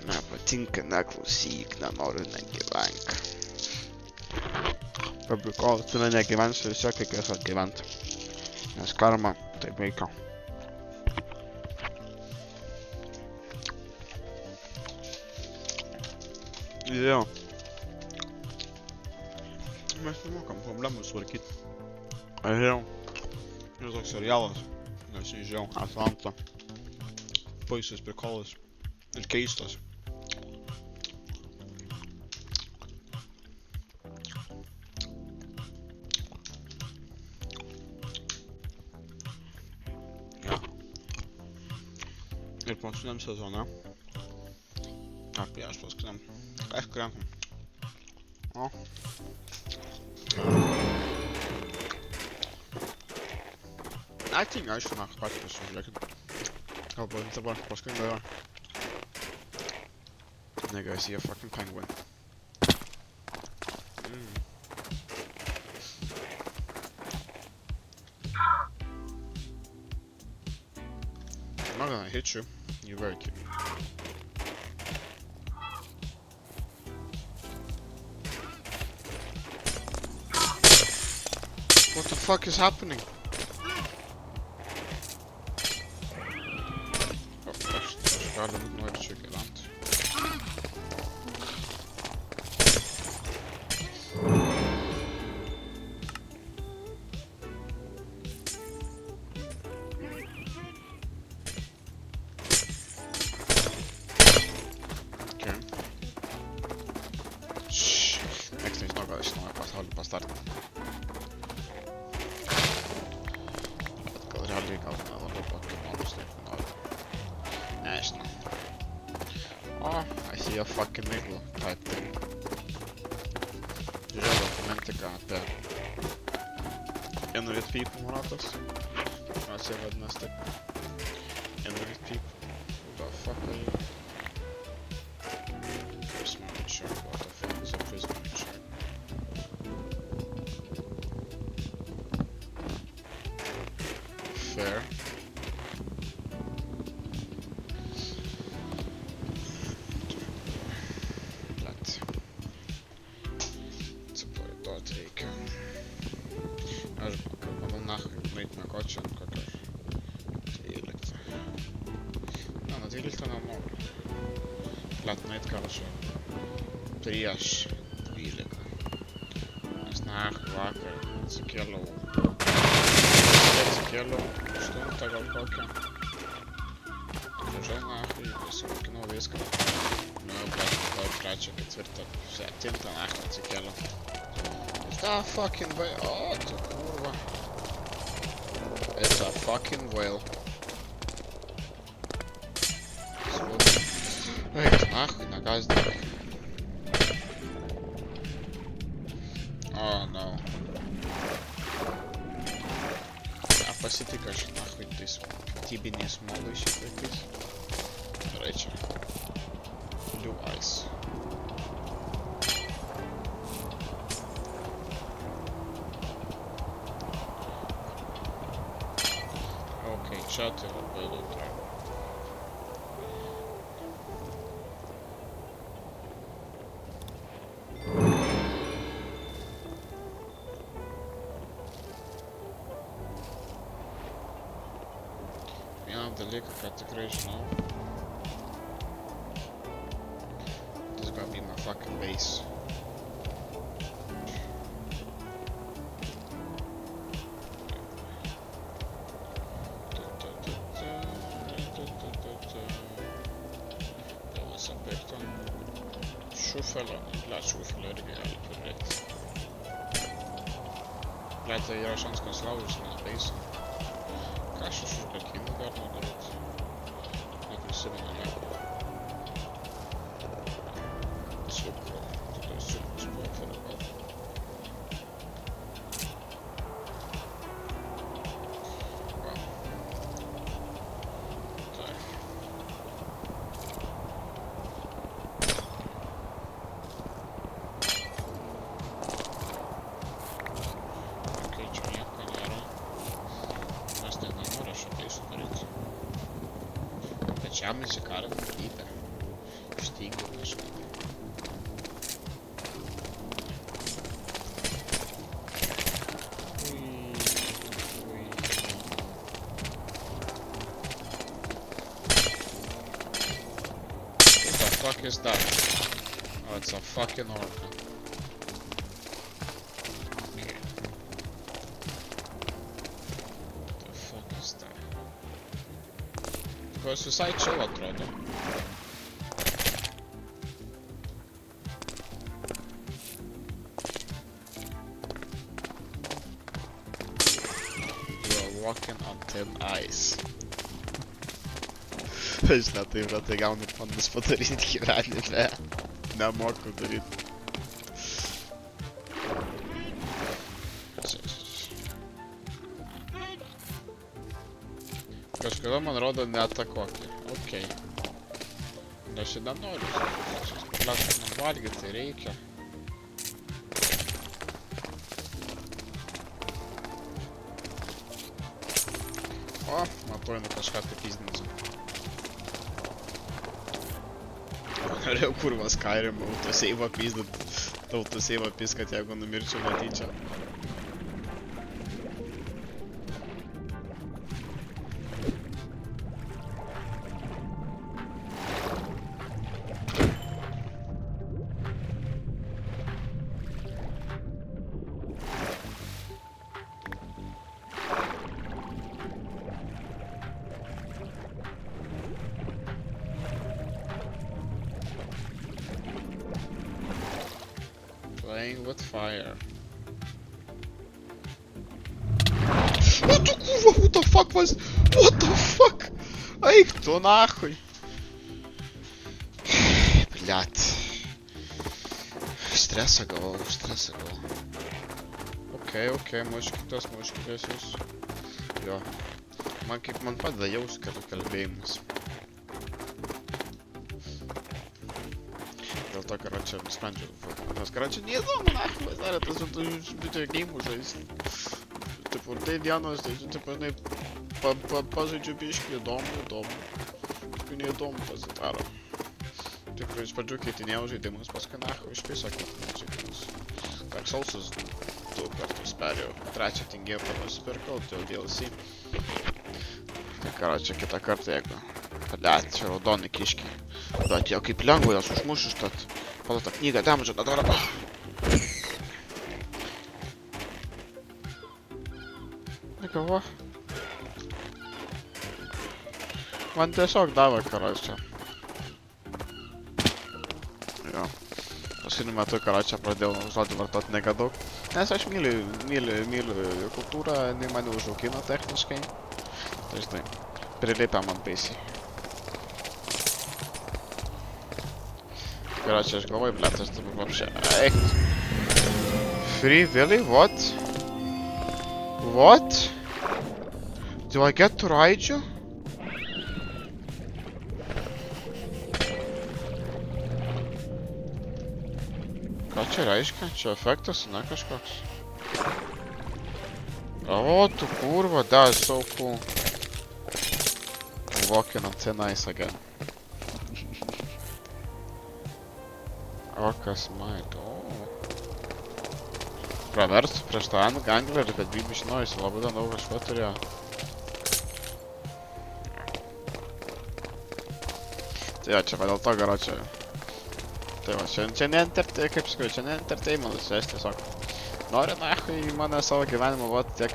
Nepatinka, neklausyk, nenoriu, negyvenk. Pabriko, tu negyvensi, vis tiek reikės atgyventi. Nes karma taip veikia. Jo. Mes nemokam problemų sutvarkyti. Aš žiūrėjau. Ir toks serialas. Nes žiūrėjau, Atlanta. Baisas prikolas. Ir keistas. Ja. Ir paskutiniam sezone. Apie aš paskutiniam. Ką krentam? O. Acting aišku, na, patys pasižiūrėkit. Galbūt dabar paskui dar. Nigga, I see a fucking penguin. I'm not gonna hit you. You're very cute. What the fuck is happening? Oh, gali būt nori čia gyventi. Okay. Shh. Next nežinau, gal aš naują pasaulį pastartinu. Gal nelabai Pokemonus taip noriu. Nežinau. Oh, I see a fucking igloo type thing. Žiūrėjau dokumentiką apie Inuit people ratas. Mes jie vadinas taip. Inuit people. Who the fuck are you? Prism miniature. What the fuck is a prism miniature? Fair. Lätt. Atsipalaiduot reikia. Aš manau nahai nueit miegot šiandien kokią 13. Ne, na 12 nenoriu. Lätt nueit karšą prieš 12. Nes nahai vakar atsikėliau. Atsikėliau 8 gal kokią. Grįžau nahai, pasimokinau viską. Nu, bet 3, 4, 7 nahai atsikėliau. Ir ta fucking whale. O, tu kurva. It's a fucking whale. Eik, nahai, negazdink. Oh, no. Pasitikiu aš nahai tais piktybiniais molais šiais laikais. Gerai čia. Blue eyes. Okay, čia tai labai daug yra. Dalyką, ką tikrai žinau. This gonna be my fucking base. Dėlas apirkta. Šufelio, šufelio irgi gali turėti. Tai yra šans, kad sulaužys mano base. Ką aš iš užkalkinų galima daryti? neprisimenu nieko. Cukrų. Tada cukrus buvo farabal. Va. Tak. Okej, čia nieko nėra. Mes ten nenori šitai sudaryti. Pačiam įsikarint matyti. Ištingiu kažkaip. What the fuck is that? Oh, it's a fucking orca. Okay. What the fuck is that? Tikos visai chill atrodo. You are walking on thin ice. Aš netai, bet tai gaunu fondus padaryti gyvenime. Nemoku daryti. Kažkada man rodo neatakuoti. Okei. Aš ir nenoriu. Plėškai man valgyti reikia. O, matau, nu kažką tai pizdinsiu. Norėjau kurva Skyrim autosave pizdint. Autosave piskat, jeigu numirčiau netyčia. Playing with fire. What the kurva, what the fuck was? What the fuck? Eik tu nahoj. Blet. Stresą gavau. Okei, muškitės jūs. Jo. Man padeda jaust kalbėjimas. Dėl to, karočią, nusprendžiau. Nes, karočią, neįdomu, nahoj, darė tas video geimų žaisti. Tipo, tai dienos, tai, tipo, žinai, pažaidžiu biškį, įdomu. Paskui neįdomu pasidaro. Tipo, iš pradžių keitinėjau žaidimus, paskui, nahoj, iš viso keitinėjau žaidimus. Dark Souls'us 2 kartus perėjau. Trečią tingėjau, nusipirkau dėl DLC. Tai, karočią, kitą kartą, jeigu... Blet, čia raudoni kiškiai. Bet jau kaip lengva jas užmušiu, štat. Pala tą knygą damedžą dadaro. Nekava. Man tiesiog davė karočią. Jo. Paskutiniu metu karočią pradėjau žodį vartoti nega daug. Nes aš myliu kultūrą, jinai mane užaugino techniškai. Tai žinai, prilipia man baisiai. Короче, aš galvoju, blet, aš dabar вообще... Eik. Free Willy? What? What? Do I get to ride you? Ką čia reiškia? Čia efektas, ne kažkoks? O, tu kurva, that's so cool. I'm walking on thin ice again. Orcas might, Praverstų prieš tą anglerį, kad Bibi žinojasi, labai daug kažko turėjo. Tai jo, čia va dėl to garo čia. Tai va, čia ne entertainmentas, kaip sakau, čia ne entertainmentas, čia aš tiesiog noriu nahoj į mane savo gyvenimą, va, tiek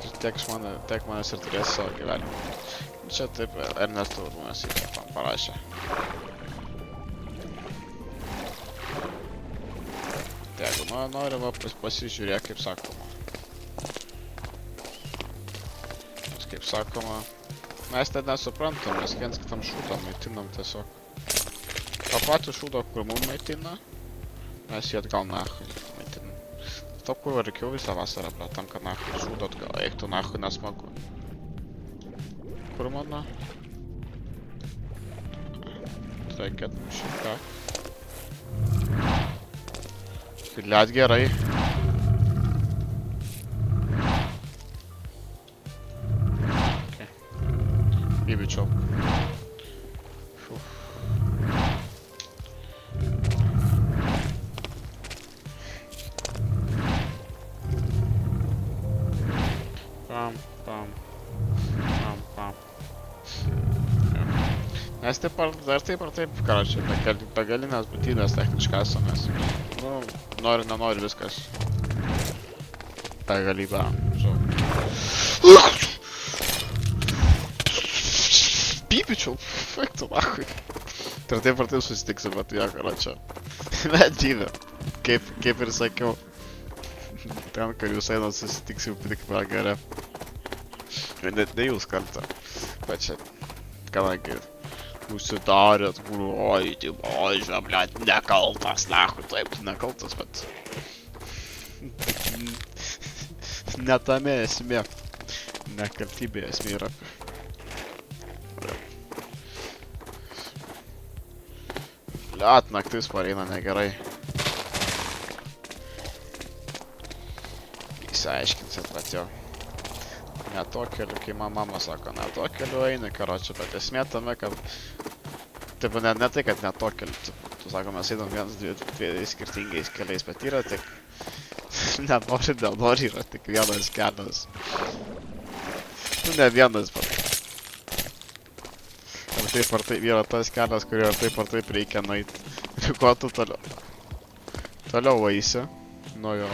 manęs ir turės savo gyvenimą. Čia taip Ernesto Urbanas čia tam parašė. Jeigu noriu, va, pasižiūrėk, kaip sakoma. Nes kaip sakoma, Mes ten nesuprantam, mes viens kitam šūdą maitinam tiesiog. tą patį šūdą, kur mum maitina, mes jį atgal nachui maitinam. To kur varkiau visą vasarą, bet tam, kad nachui šūdą atgal eiktų nachui nesmagu. Kur mano? Reikia šitą. Piliat gerai. Okay. Įbičiau. Mes taip ar taip, karočią, begalinės būtybės techniškai esame. Nu, nenori viskas. Begalybę, žinau. Pypičiau, fuck tu nachui. Ir taip susitiksiu, bet jo, karočią. Bet gyvė, kaip ir sakiau. Ten, kad jūs einat susitiksim tik gere. Ne jūs kartą. Bet čia, kadangi užsidarėt, oi, blėt, nekaltas, nachui, taip, nekaltas, bet... Ne tame esmė. Nekaltybė esmė yra. Blėt, naktis pareina negerai. Įsiaiškinsit, bet jau. Ne to keliu, kai mama sako, ne to keliu eini, karočią, bet esmė tame, kad... Taip, ne tai, kad ne to keliu, tu sako, mes einam dviejais skirtingais keliais, bet yra tik... Nenori, yra tik vienas kelias. Nu, ne vienas, bet... Ar taip yra tas kelias, kurio taip ar taip reikia nueiti. Ir kuo tu toliau eisi, nu jo,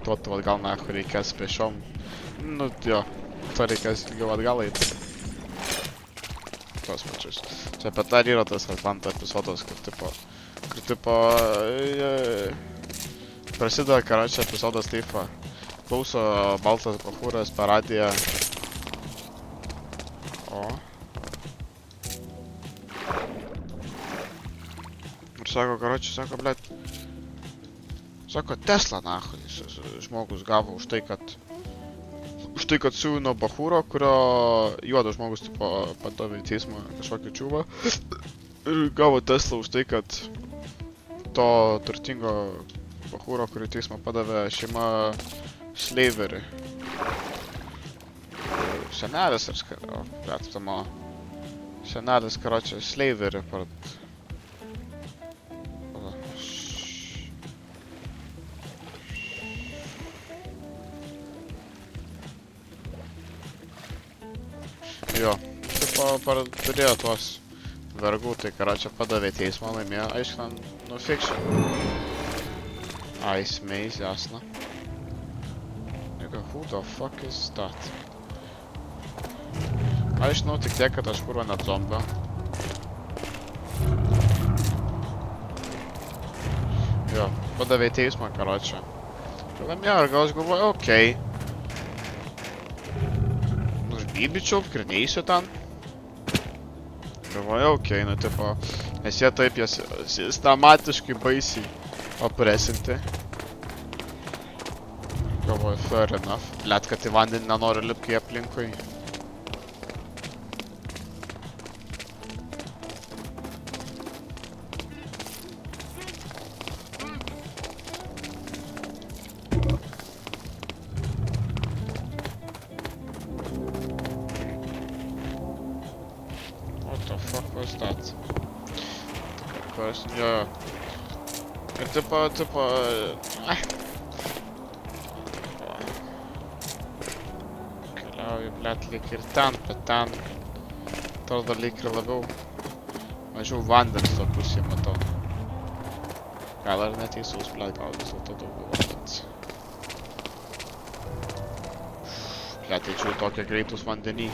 tuo tu atgal nachu reikės pešiom. Nu, jo, to reikės ilgiau atgal eiti. Tos pačius. Čia apie dar yra tas Atlanto epizodas, kur tipo... Prasideda, karočią, epizodas taip, klauso baltas bachūras per radiją. O. Ir sako, karočią, sako, blėt. Sako, Tesla, nachui, žmogus gavo už tai, kad siūvino bachūro, kurio juodas žmogus tipo padavė į teismą kažkokį čiūvą. Ir gavo Tesla už tai, kad to turtingo bachūro, kurį teismą padavė šeima slaverį. Senelis, senelis, karočią, slaverį part. Jo, taip turėjo tuos vergų, tai karočią padavė teismą, laimėjo, aiškinant, nu fiction. Ice Maze, jasna. Nigga, who the fuck is that? Aš žinau tik tiek, kad aš kurva net zombio. Jo, padavė teismą, karočią. Laimėjo, ir gal aš galvoju, okei. Įbičiau, ir neįsiu ten. Galvoju, okei, nu tipo, nes jie taip jas sistematiškai baisiai opresinti. Galvoju, fair enough. Blet, kad į vandenį nenoriu lipti aplinkui. Jo. Ir tipo... Keliauju, blet, lyg ir ten, bet ten... Atrodo, lyg ir labiau... Mažiau vandens to pusėje matau. Gal ar neteisus, blet, gal vis dėlto daugiau vandens. Blet, eičiau tokie greitus vandenį.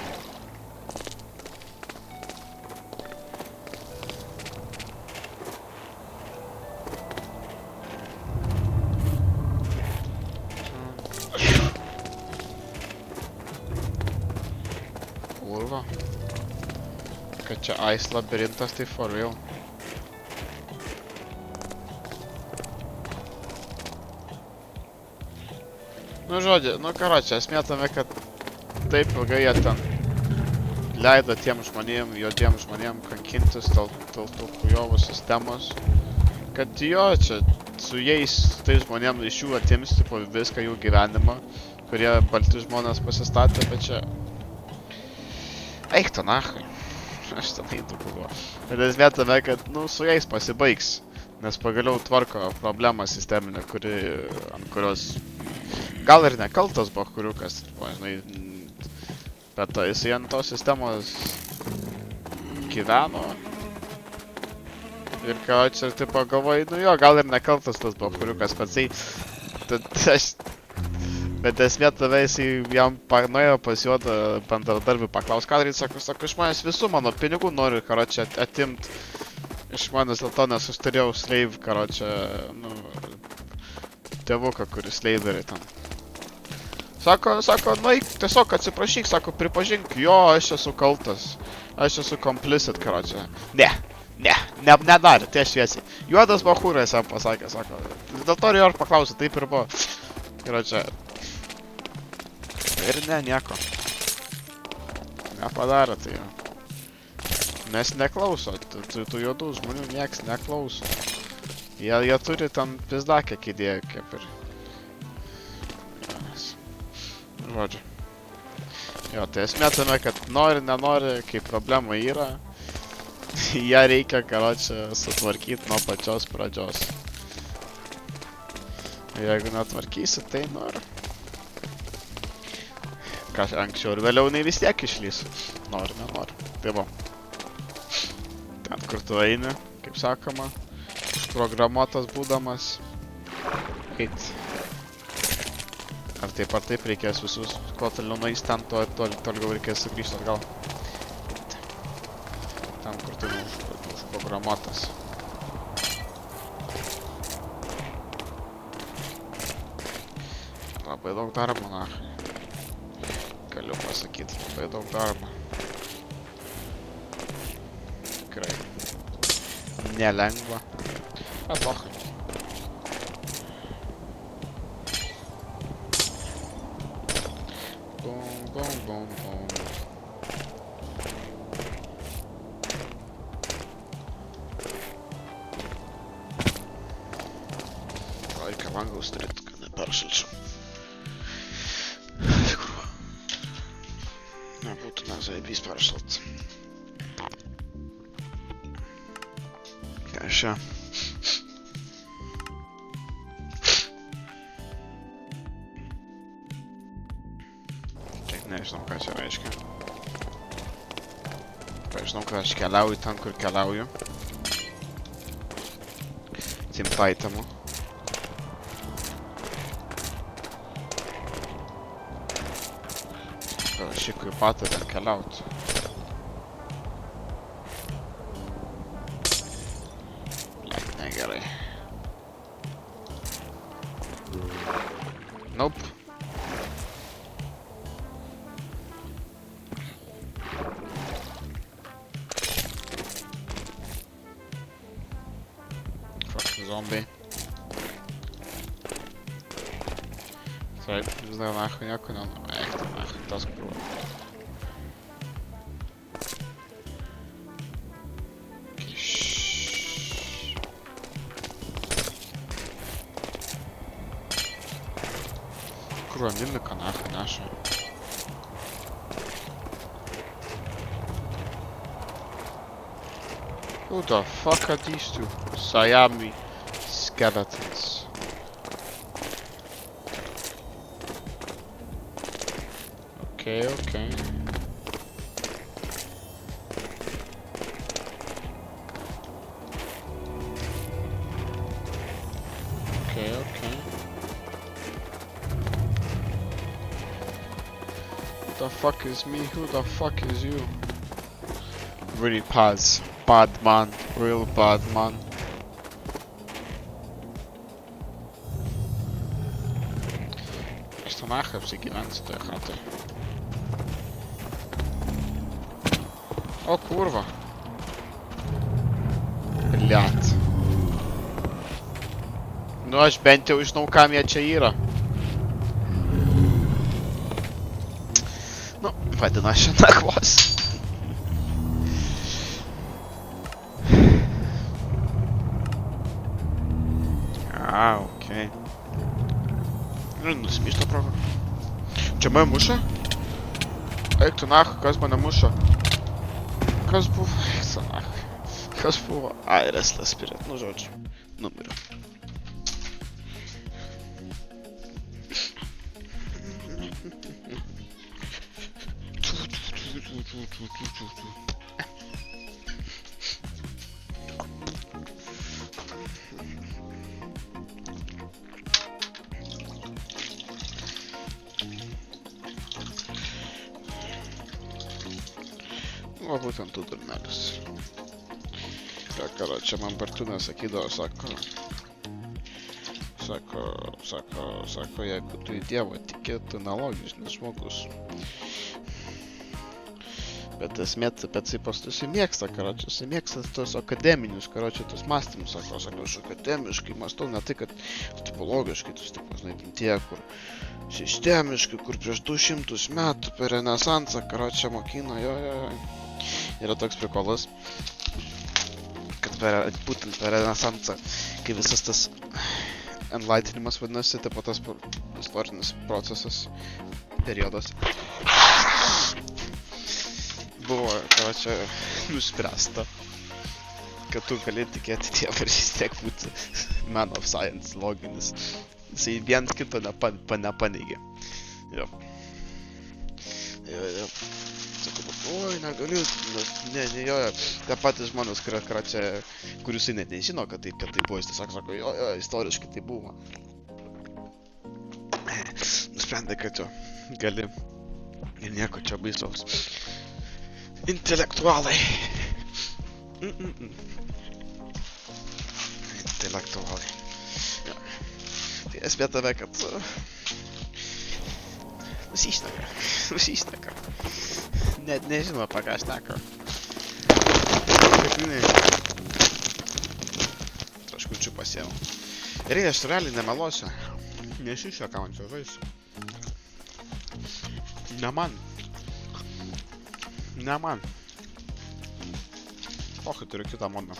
Kurva. Kad čia Ice labirintas, tai for real. Nu žodžiu, nu karočią, esmė tame, kad taip ilgai jie ten leido tiem žmonėm, juodiem žmonėm kankintis dėl tų kujovų sistemos. Kad jo, čia su jais, tai žmonėm iš jų atims tipo viską jų gyvenimą, kurie balti žmonės pasistatė, bet čia... Eik to nachai. Aš ten eitų buvo. Bet esmė tame, kad, nu, su jais pasibaigs. Nes pagaliau tvarko problemą sisteminę, ant kurios... Gal ir nekaltas bachuriukas, žinai, bet jisai ant tos sistemos gyveno. Ir ką čia, tipo, galvoju, nu jo, gal ir nekaltas tas bachuriukas, bet esmė tave jisai jam nuėjo pas juodą bendradarbį paklaus, ką daryti, sako, iš manęs visų mano pinigų nori, karočią, atimt. Iš manęs dėl to, nes aš turėjau slave, karočią, nu, tėvuką, kuris slavery ten. Sako, nueik, tiesiog atsiprašyk, sako, pripažink, jo, aš esu kaltas. Aš esu complicit, karočią. Nedarė, tai aš šviesiai. Juodas bachūras jam pasakė, sako. Dėl to ir paklausė, taip ir buvo. Karočią. Ir nieko. Nepadarė tai jo. Nes neklauso, tų juodų žmonių nieks neklauso. Jie turi tam pizdakę kėdėję, kaip ir. Žodžiu. Jo, tai esmė tame, kad nori, nenori, kai problema yra, ją reikia, karočią, sutvarkyti nuo pačios pradžios. Jeigu netvarkysi, tai nori. Ką anksčiau ir vėliau nei vis tiek išlysiu. Nori, nenori. Tai va. Ten, kur tu eini, kaip sakoma, užprogramuotas būdamas. Eit. Ar taip reikės visus, kuo toliau nueis ten, toliau reikės sugrįžti atgal. Ten, kur tai užprogramuotas. Labai daug darbo, nachai. Galiu pasakyti, labai daug darbo. Tikrai. Nelengva. Atochai. Bom. Reikia langus turėti, kad neperšalčiau. Kurva. Nebūtų nezajebys peršalt. Ką čia? Nežinau, ką čia reiškia. Žinau, kad aš keliauju ten, kur keliauju. Timpa itemų. Aš į kur patą ten keliauti. Blek, negerai. Nope. Zombie. Taip, vis dar nahoj nieko Eik tam nahoj, tas kurva. Kurva, mimika nahoj naša. Who the fuck are these two? Siamese skeletons. Okay. Okay. Who the fuck is me? Who the fuck is you? Really paz. Bad man. Real bad man. Echt vandaag heb ik hier aan te gaan. O kurwa. Bliat. Nu, aš bent jau žinau, kam jie čia yra. Nu, vadinasi, nakvos. Okei. Nu, nusimyšta proga. Čia mane muša? Eik tu nach, kas mane muša? Kas buvo? Eik tu nach. Kas buvo? Ai, Restless Spirit, nu žodžiu. Numeriu. Va būtent tų durnelis. Čia man Bartūnė sakydavo, sako, jeigu tu į Dievą tiki, tu nelogiškas žmogus. Bet esmė, bet jisai mėgsta, jisai mėgsta tos akademinius, tos mąstymus, sako, aš akademiškai mąstau, ne tai, kad tipologiškai, žinai, tie, kur sistemiškai, kur prieš 200 metų per renesansą, mokino, jo. Yra toks prikolas, kad būtent per renesansą, kai visas tas enlightinimas vadinasi, taip pat tas istorinis procesas, periodas, buvo, nuspręsta, kad tu gali tikėti Dievą ir vis tiek būti man of science, loginis. Jisai viens kito nepaneigė. Jo. Oi, negaliu, jo, tie patys žmonės, kur jisai net nežino, kad tai buvo, jis tiesiog sako, jo, istoriškai tai buvo. Nusprendė, kad jo, gali ir nieko čia baisaus. Intelektualai. Intelektualai. Jo. Tai esmė tave, kad nusišneka. Net nežinau, apie ką šneka. Taškučių pasiėmiau. Ir aš realiai nemeluosiu. Nesišeka man čia žaisiu. Ne man. Kai turiu kitą modą.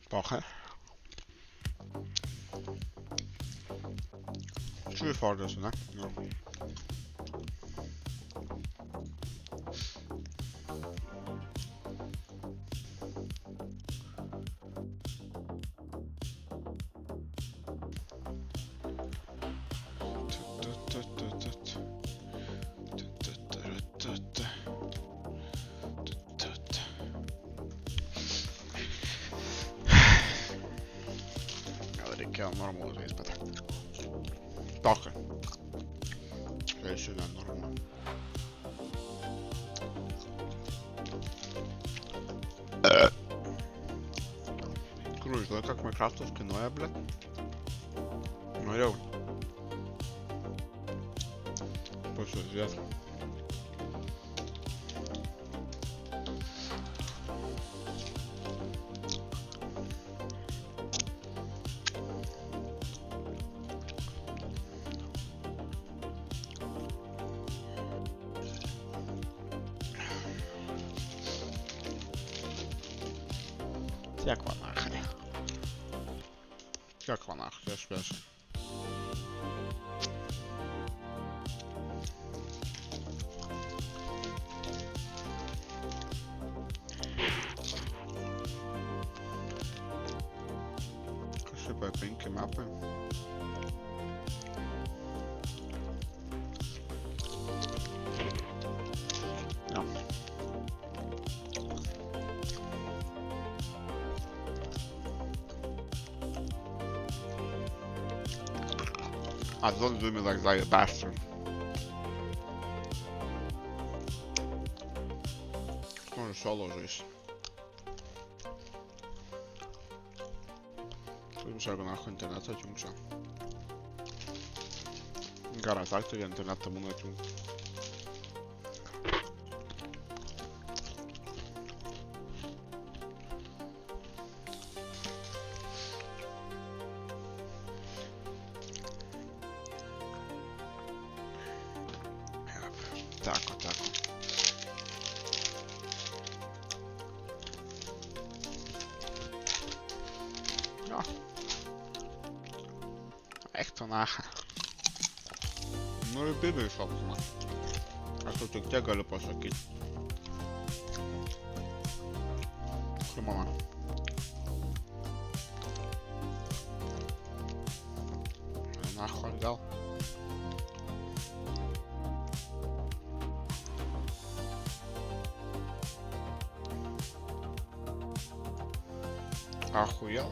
Woche. Schön vorderst, ne? Ja. Reikėjo normalų žais, bet tokia. Eisiu nenormalų. Kur žinai, как Minecraftas kainuoja, blet? Norėjau. Pasižiūrėt. Jak vanach, wiesz. mapai, 5 mapai. Jo. Don't do me like that, you bastard. Може соло жесть. Тут всяко нахуй интернета тюмча. Гара так то интернета му на тюм. Тако. Ja. Echt van nagen. Ну, любимый собственно. А что ты где гали посакить? Мама. Нахуй дал. Охуел.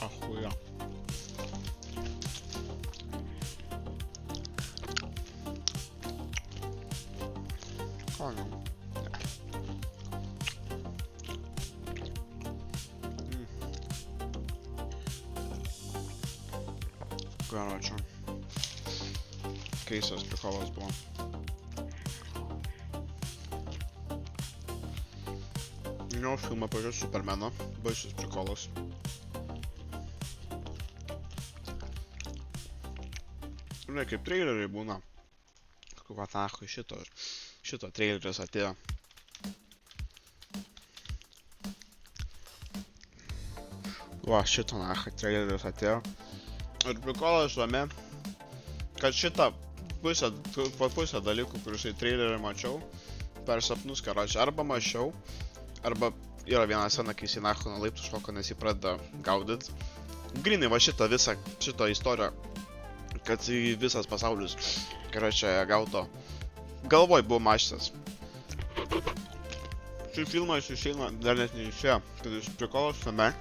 Охуел. Понял. Короче, кейсas prikolas buvo. Jo filmą pažiūrėjau Supermaną, baisus prikolas. Žinai, kaip traileriai būna. Va, nahui, šito traileris atėjo. Va, šito nahui traileris atėjo. Ir prikolas žame, kad šitą pusę dalykų, kuriuos į trailerį mačiau, per sapnus, karočią, arba mačiau, arba yra viena scena, kai jis į nahu nuo laiptų šoka, nes jį pradeda gaudyt. Grinai va šitą istoriją, kad visas pasaulis, karočią, gaudo. Galvoj buvo maštas. Šį filmą išeina, dar net neišėjo, kad jis prikolas žame,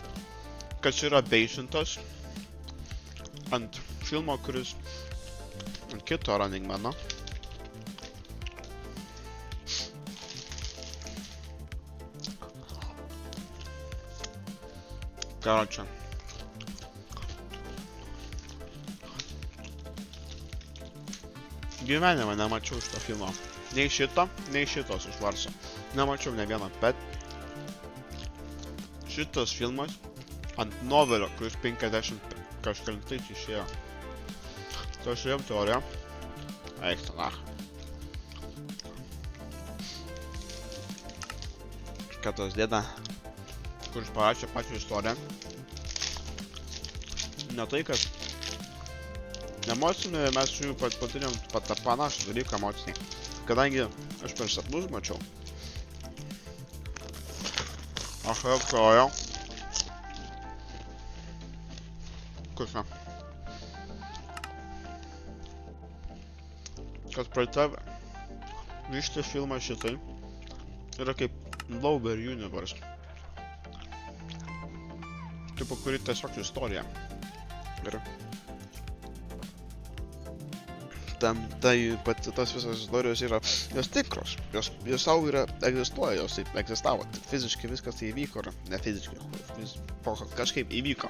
kad čia yra beisintas ant filmo, kuris ant kito Running Mano. Короче. Gyvenime nemačiau šito filmo. Nei šito, nei šitos iš Varso. Nemačiau ne vieną, bet šitas filmas ant novelio, kuris 50 kažkelintais išėjo. Tai aš žiūrėjom teoriją. Eik to nach. Katos dėda, kuris parašė pačią istoriją. Ne tai, kad emocinį mes su jų patyrėm panašų dalyką emociniai. Kadangi aš per sapnus mačiau. Aš apsvajojau. Kusna. Kad praeitą vyštį filmą šitai yra kaip Lower Universe. Tipo, kuri tiesiog istorija. Ir tos visos istorijos yra, jos tikros, jos savo yra, egzistuoja, jos taip egzistavo, fiziškai viskas tai įvyko, ne fiziškai, kažkaip įvyko.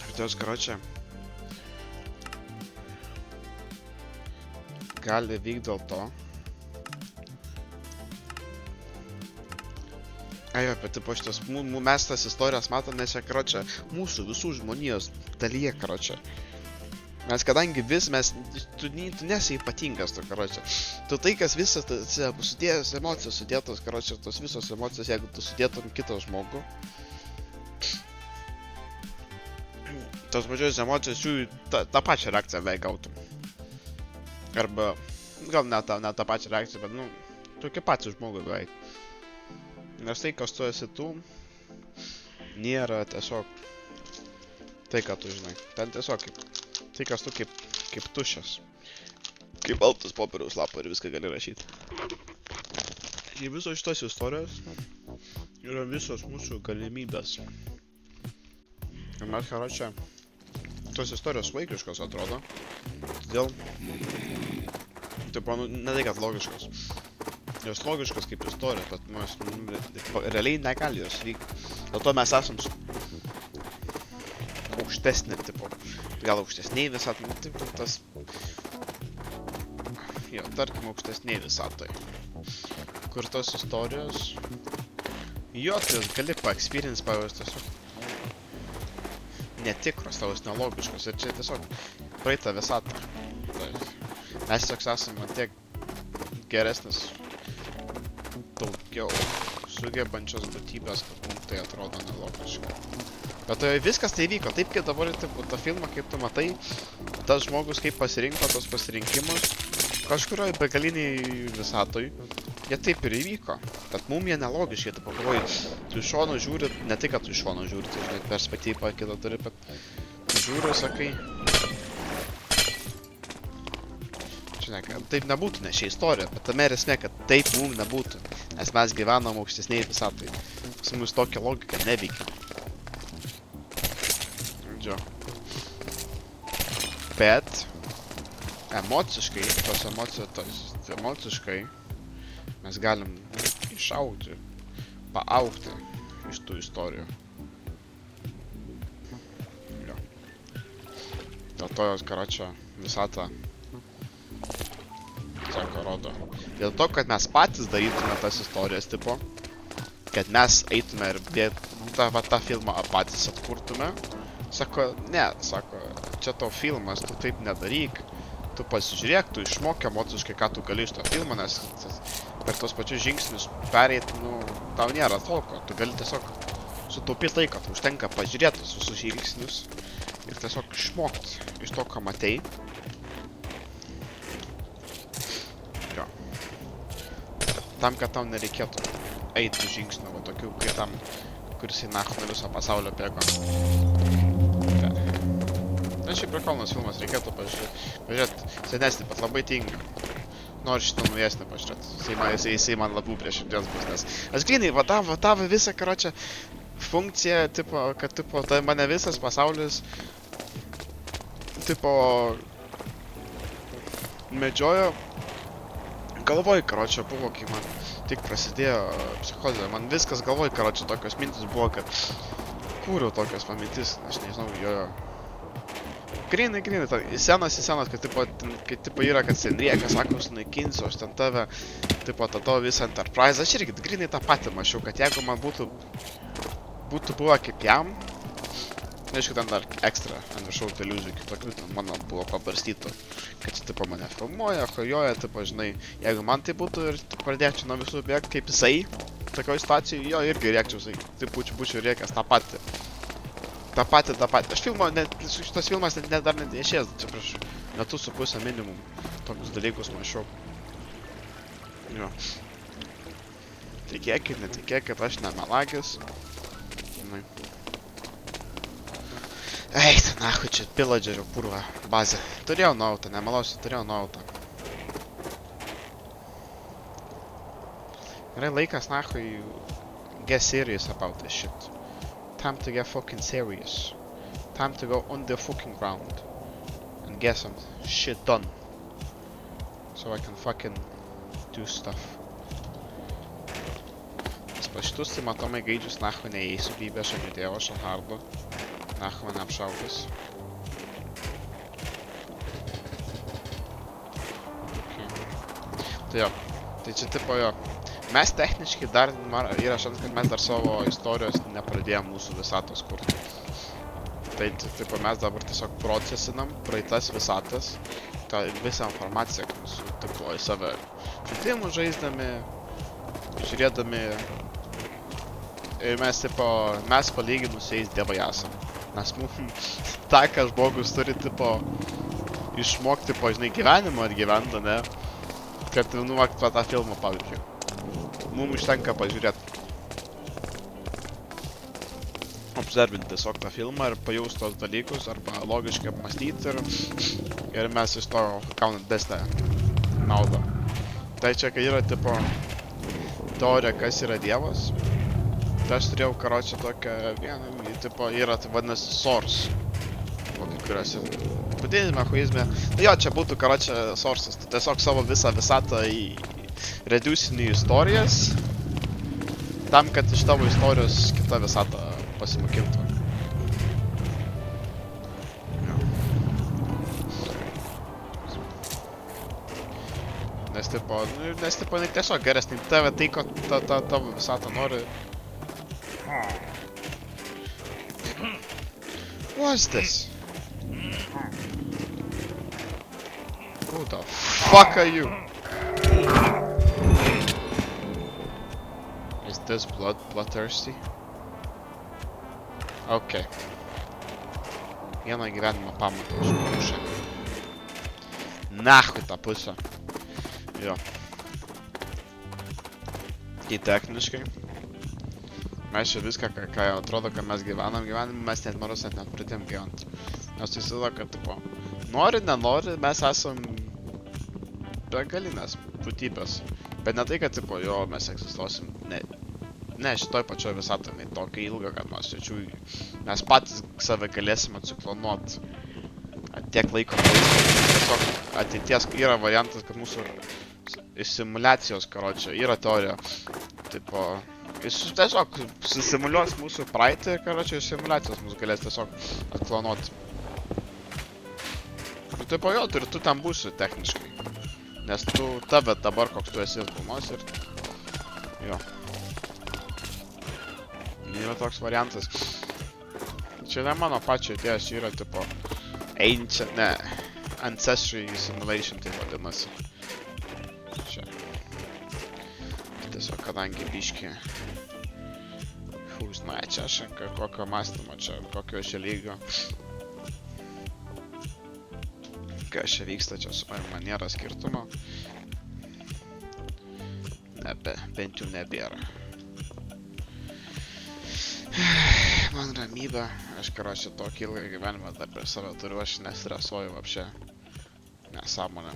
Ir tos, karočią, gali vykti dėl to. Ajo, bet tipo šitas, mes tas istorijas matom, nes jie, karočią, mūsų visų žmonijos dalyje, karočią. Mes kadangi tu nesi ypatingas, tu, karočią. Tu tai, kas visas, sudėjęs emocijos sudėtos, karočią, tos visos emocijos, jeigu tu sudėtum kitą žmogų, tos pačios emocijos jų tą pačią reakciją beveik gautum. Arba, gal ne tą pačią reakciją, bet, nu, tokie patys žmogui beveik. Nes tai, kas tu esi tu, nėra tiesiog tai, ką tu žinai. Ten tiesiog tai, kas tu kaip tuščias. Kaip baltas popieriaus lapą ir viską gali rašyti. Ir visos šitos istorijos yra visos mūsų galimybės. Ir mes, karočią, tos istorijos vaikiškos atrodo. Todėl, tipo, nu, ne tai, kad logiškos. Jos logiškos kaip istorija, bet mes realiai negali jos vykti. Dėl to mes esam aukštesnė, tipo, gal aukštesniai visat, tipo, tas... Jo, tarkim, aukštesniai visatai. Kur tos istorijos... Jo, tai jos gali pa-experience pajausti tiesiog... Netikros, tavos nelogiškos ir čia tiesiog praeitą visatą. Mes tiesiog esame tiek geresnis, daugiau sugebančios būtybės, kad mums tai atrodo nelogiška. Bet tai viskas tai vyko, taip kaip dabar tą filmą, kaip tu matai, tas žmogus kaip pasirinko tos pasirinkimus, kažkurioj begaliniai visatoj, jie taip ir įvyko. Bet mum jie nelogiški, tu pagalvoji, tu iš šono žiūri, ne tik, kad tu iš šono žiūri, tu žinai, perspektyvą kitą turi, bet tu žiūri, sakai... Žinai, taip nebūtų, ne šia istorija, bet tame esmė, kad taip mum nebūtų, nes mes gyvenam aukštesniai visatai. Pas mus tokia logika neveikia. Džio. Bet emociškai, emociškai mes galim išaugti, paaugti iš tų istorijų. Jo. Dėl to jos, karočią, visatą sako, rodo. Dėl to, kad mes patys darytume tas istorijas, tipo, kad mes eitume ir tą filmą patys atkurtume, sako, ne, sako, čia tau filmas, tu taip nedaryk, tu pasižiūrėk, tu išmok emociškai, ką tu gali iš to filmo, nes per tos pačius žingsnius pereit, nu, tau nėra tolko, tu gali tiesiog sutaupyti laiką, tu užtenka pažiūrėti visus žingsnius ir tiesiog išmokti iš to, ką matei. Jo. Tam, kad tau nereikėtų eiti žingsnių, va tokių, kai tam, kuris į nachtą viso pasaulio bėgo. Na, šiaip prikolnas filmas, reikėtų pažiūrėti, senesnį, bet labai tinga. Noriu šitą naujesnį pažiūrėti, jisai man labiau prie širdies bus, nes aš grinai, va tavo visą, karočią, funkciją, tipo, kad, tipo, tai mane visas pasaulis, tipo, medžiojo, galvoj, karočią, buvo, kai man tik prasidėjo psichozė, man viskas galvoj, karočią, tokios mintis buvo, kad kūriau tokios pamintis, aš nežinau, jo. Grinai, senas, kad tipo yra, kad Senrieka sako, sunaikinsiu, aš ten tave, tipo, tą tavo visą Enterprise, aš irgi grinai tą patį mačiau, kad jeigu man būtų buvę kaip jam, aišku, ten dar ekstra ant viršaus iliuzijų kitokių, ten mano buvo pabarstytų, kad tipo mane filmuoja, hojoja, tipo, žinai, jeigu man tai būtų ir pradėčiau nuo visų bėgti kaip jisai, tokioj situacijai, jo irgi rėkčiau, taip būčiau rėkęs tą patį. tą patį. Aš šitas filmas dar net išėjęs, čia prieš metus su pusę minimum tokius dalykus mačiau. Jo. Tikėkit, netikėkit, aš nemelagis. Eit, nahui, čia pillagerio purva bazė. Turėjau nautą, nemelausiu, turėjau nautą. Gerai, laikas, nahui, get serious about this shit. Time to get fucking serious. Time to go on the fucking ground and get some shit done. So I can fucking do stuff. Pa šitus tai matomai gaidžius nahui neįeisiu, gyvybę aš atidėjau, aš hardu. Nahui mane apšaukus. Tai jo, tai čia tipo jo. Mes techniškai dar yra šansas, kad mes dar savo istorijos nepradėjom mūsų visatos kurti. Tai tipo mes dabar tiesiog procesinam praeitas visatas, tą visą informaciją, kad mūsų tipo į save žaidimus žaisdami, žiūrėdami. Ir mes, tipo, mes palyginus jais dievai esam. Nes mums tą, ką žmogus turi, tipo, išmokti, tipo, žinai, gyvenimą atgyventą, ne? Kad, nu, va, tą filmą, pavyzdžiui. Mums užtenka pažiūrėti. Observinti tiesiog tą filmą ir pajaust tos dalykus, arba logiškai apmąstyti ir mes iš to gaunam didesnę naudą. Tai čia, kai yra, tipo, teorija, kas yra Dievas, tai aš turėjau, karočią, tokią vieną, tipo, yra, tai vadinasi, source. Kai kuriuose budizme, huizme. Tai jo, čia būtų, karočią, sources. Tu tiesiog savo visą visatą reducini istorijas, tam, kad iš tavo istorijos kita visata pasimokintų. Nes tipo, jinai tiesiog geresnė tave tai, ko tavo visata nori. What's this? Who the fuck are you? Is this bloodthirsty? Okay. Vieną gyvenimą pamatą užmušę. Nahui tą pusę. Jo. Tai techniškai. Mes čia viską, ką atrodo, kad mes gyvenam, mes net noros net pradėjom gyventi. Nes tai įsivaizduoju, kad, tipo, nori, nenori, mes esam begalinės būtybės. Bet ne tai, kad, tipo, jo, mes egzistuosim, ne, šitoj pačioj visatoje, ne tokia ilga, kad mes patys save galėsim atsiklonuot. Tiek laiko tiesiog ateities yra variantas, kad mūsų simuliacijos, karočią, yra teorija. Tipo, jis tiesiog susimuliuos mūsų praeitį, karočią, ir simuliacijos mūsų galės tiesiog atklonuoti. Ir tipo, jo, tu ten būsi techniškai. Nes tu tave dabar, koks tu esi filmuos ir... Jo. Yra toks variantas. Čia ne mano pačio idėjas, čia yra, tipo, ancient, ne, ancestry simulation, tai vadinasi. Čia. Tiesiog, kadangi biški... Žinai, čia aš kokio mąstymo čia, kokio čia lygio. Kas čia vyksta, čia su man nėra skirtumo. Bent jau nebėra. Man ramybė, aš karočią tokį ilgą gyvenimą dar prie save turiu, aš nestresuoju vapšė. Nesąmonė.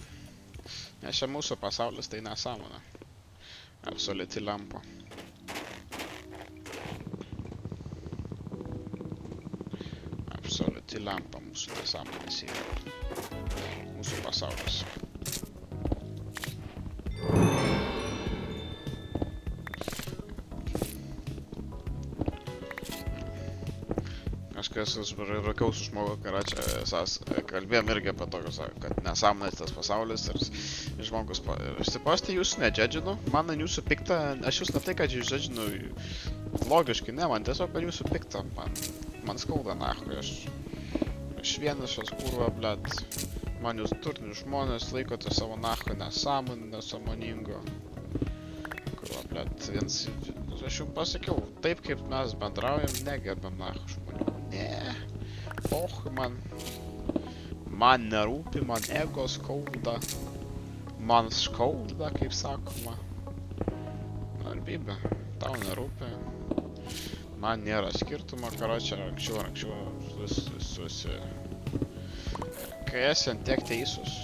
Nes čia mūsų pasaulis tai nesąmonė. Absoliuti lempa. Absoliuti lempa mūsų nesąmonės yra. Mūsų pasaulis. Kažkas rakiau su žmogu, karočią, kalbėjom irgi apie tokius, kad nesąmonės tas pasaulis ir žmogus, aš tipostį jūsų nedžedžinu, man ant jūsų pikta, aš jūs ne tai, kad jūs džedžinu logiškai, ne, man tiesiog kad jūsų pikta, man skauda nahui, aš vienišas kurva, blėt, man jūs turtinių žmonės laikote savo nahui nesąmonį, nesąmoningo, kurva, blėt, aš jums pasakiau, taip kaip mes bendraujam, negerbėm nahui žmonių. Ne, man nerūpi, man ego skauda, man skauda, kaip sakoma. Narbybė, tau nerūpi, man nėra skirtumo, karočią, anksčiau susi... Kai esi ant tiek teisus,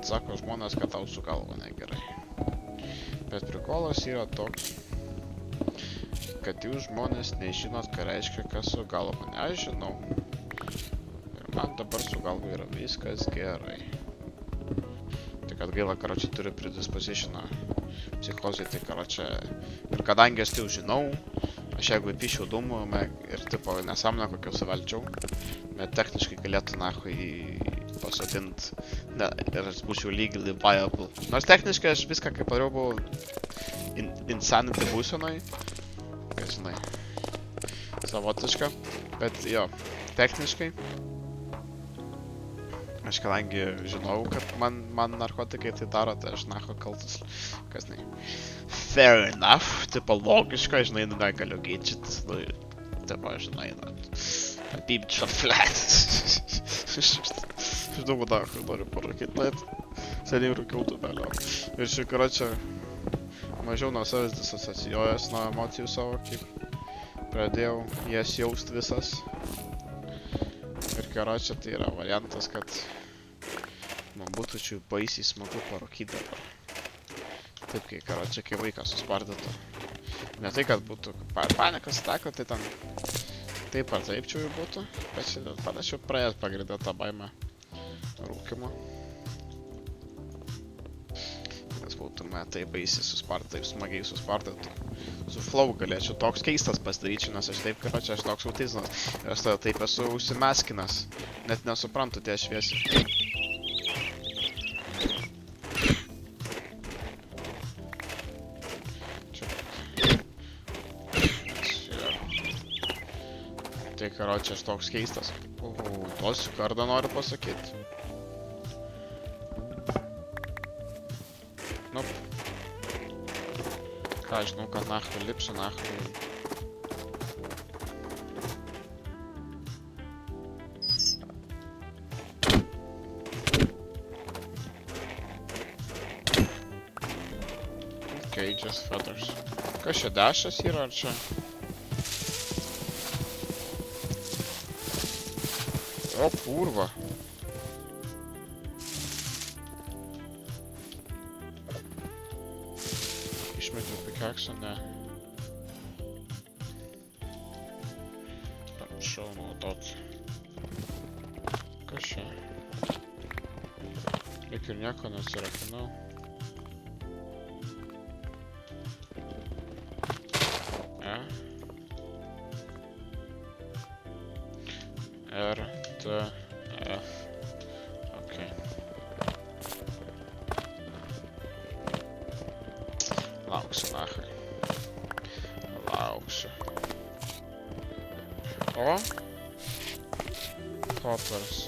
sako žmonės, kad tau su galva negerai. Bet prikolas yra toks, kad jūs žmonės nežinot, ką reiškia, kas su galva. Aš žinau. Ir man dabar su galva yra viskas gerai. Tai kad gaila, karočią, turiu predispositioną psichozai, tai karočią... Ir kadangi aš tai žinau, aš jeigu įpišiau dūmų ir tipo nesąmonę kokią suvelčiau, bet techniškai galėtų nahui pasodint ir aš būčiau legally viable. Nors techniškai aš viską, kaip padariau, buvau insanity būsenoj. Kad žinai, savotiška, bet jo, techniškai aš kadangi žinau, kad man narkotikai tai daro, tai aš nacho kaltas, kas ne. Fair enough, tipo logiška, žinai, negaliu ginčytis, tipo, žinai, pimpt šaflet. Žinau, nahui noriu parūkyt, bet seniai rūkiau tubelio. Ir šį karočią mažiau nuo savęs disasocijuojas nuo emocijų savo, kaip pradėjau jas jaust visas. Ir karočią tai yra variantas, kad man būtų čia baisiai smagu parūkyt dabar. Taip, kai karočią, kai vaiką suspardytų. Ne tai, kad būtų panikas atako, tai ten taip ar taip čia jau būtų, bet šiandien panašiau praėjęs pagrindė tą baimę rūkimo. Nes būtume taip baisiai suspardytų, taip smagiai suspardytų. Su flow galėčiau toks keistas pasidaryčiau, nes aš taip, karočią, aš toks autizmas. Ir aš tada taip esu užsimeskinas, net nesuprantu tie šviesi. Tai karočią, aš toks keistas. Tosiu kardą noriu pasakyti. Nup. Ką, žinau, kad nahui lipsiu, nahui. Okay, just feathers. Kas čia dešas yra, ar čia? O, kurva. Išmečiau pikeksą, ne. Pamiršau naudot. Kas čia? Lyg ir nieko nesirakinau. R, T, F. Okay. Lauksiu, nahui. Lauksiu. O? Hoppers.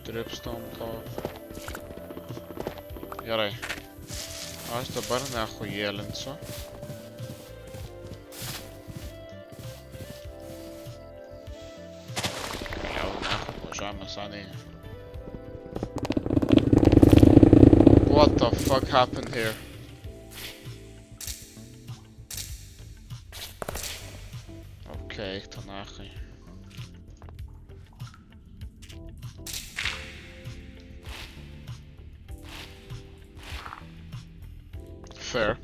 Dripstone top. Gerai. Aš dabar nehujėlinsiu. Sunny. What the fuck happened here? Okay, eik to nahui. Fair.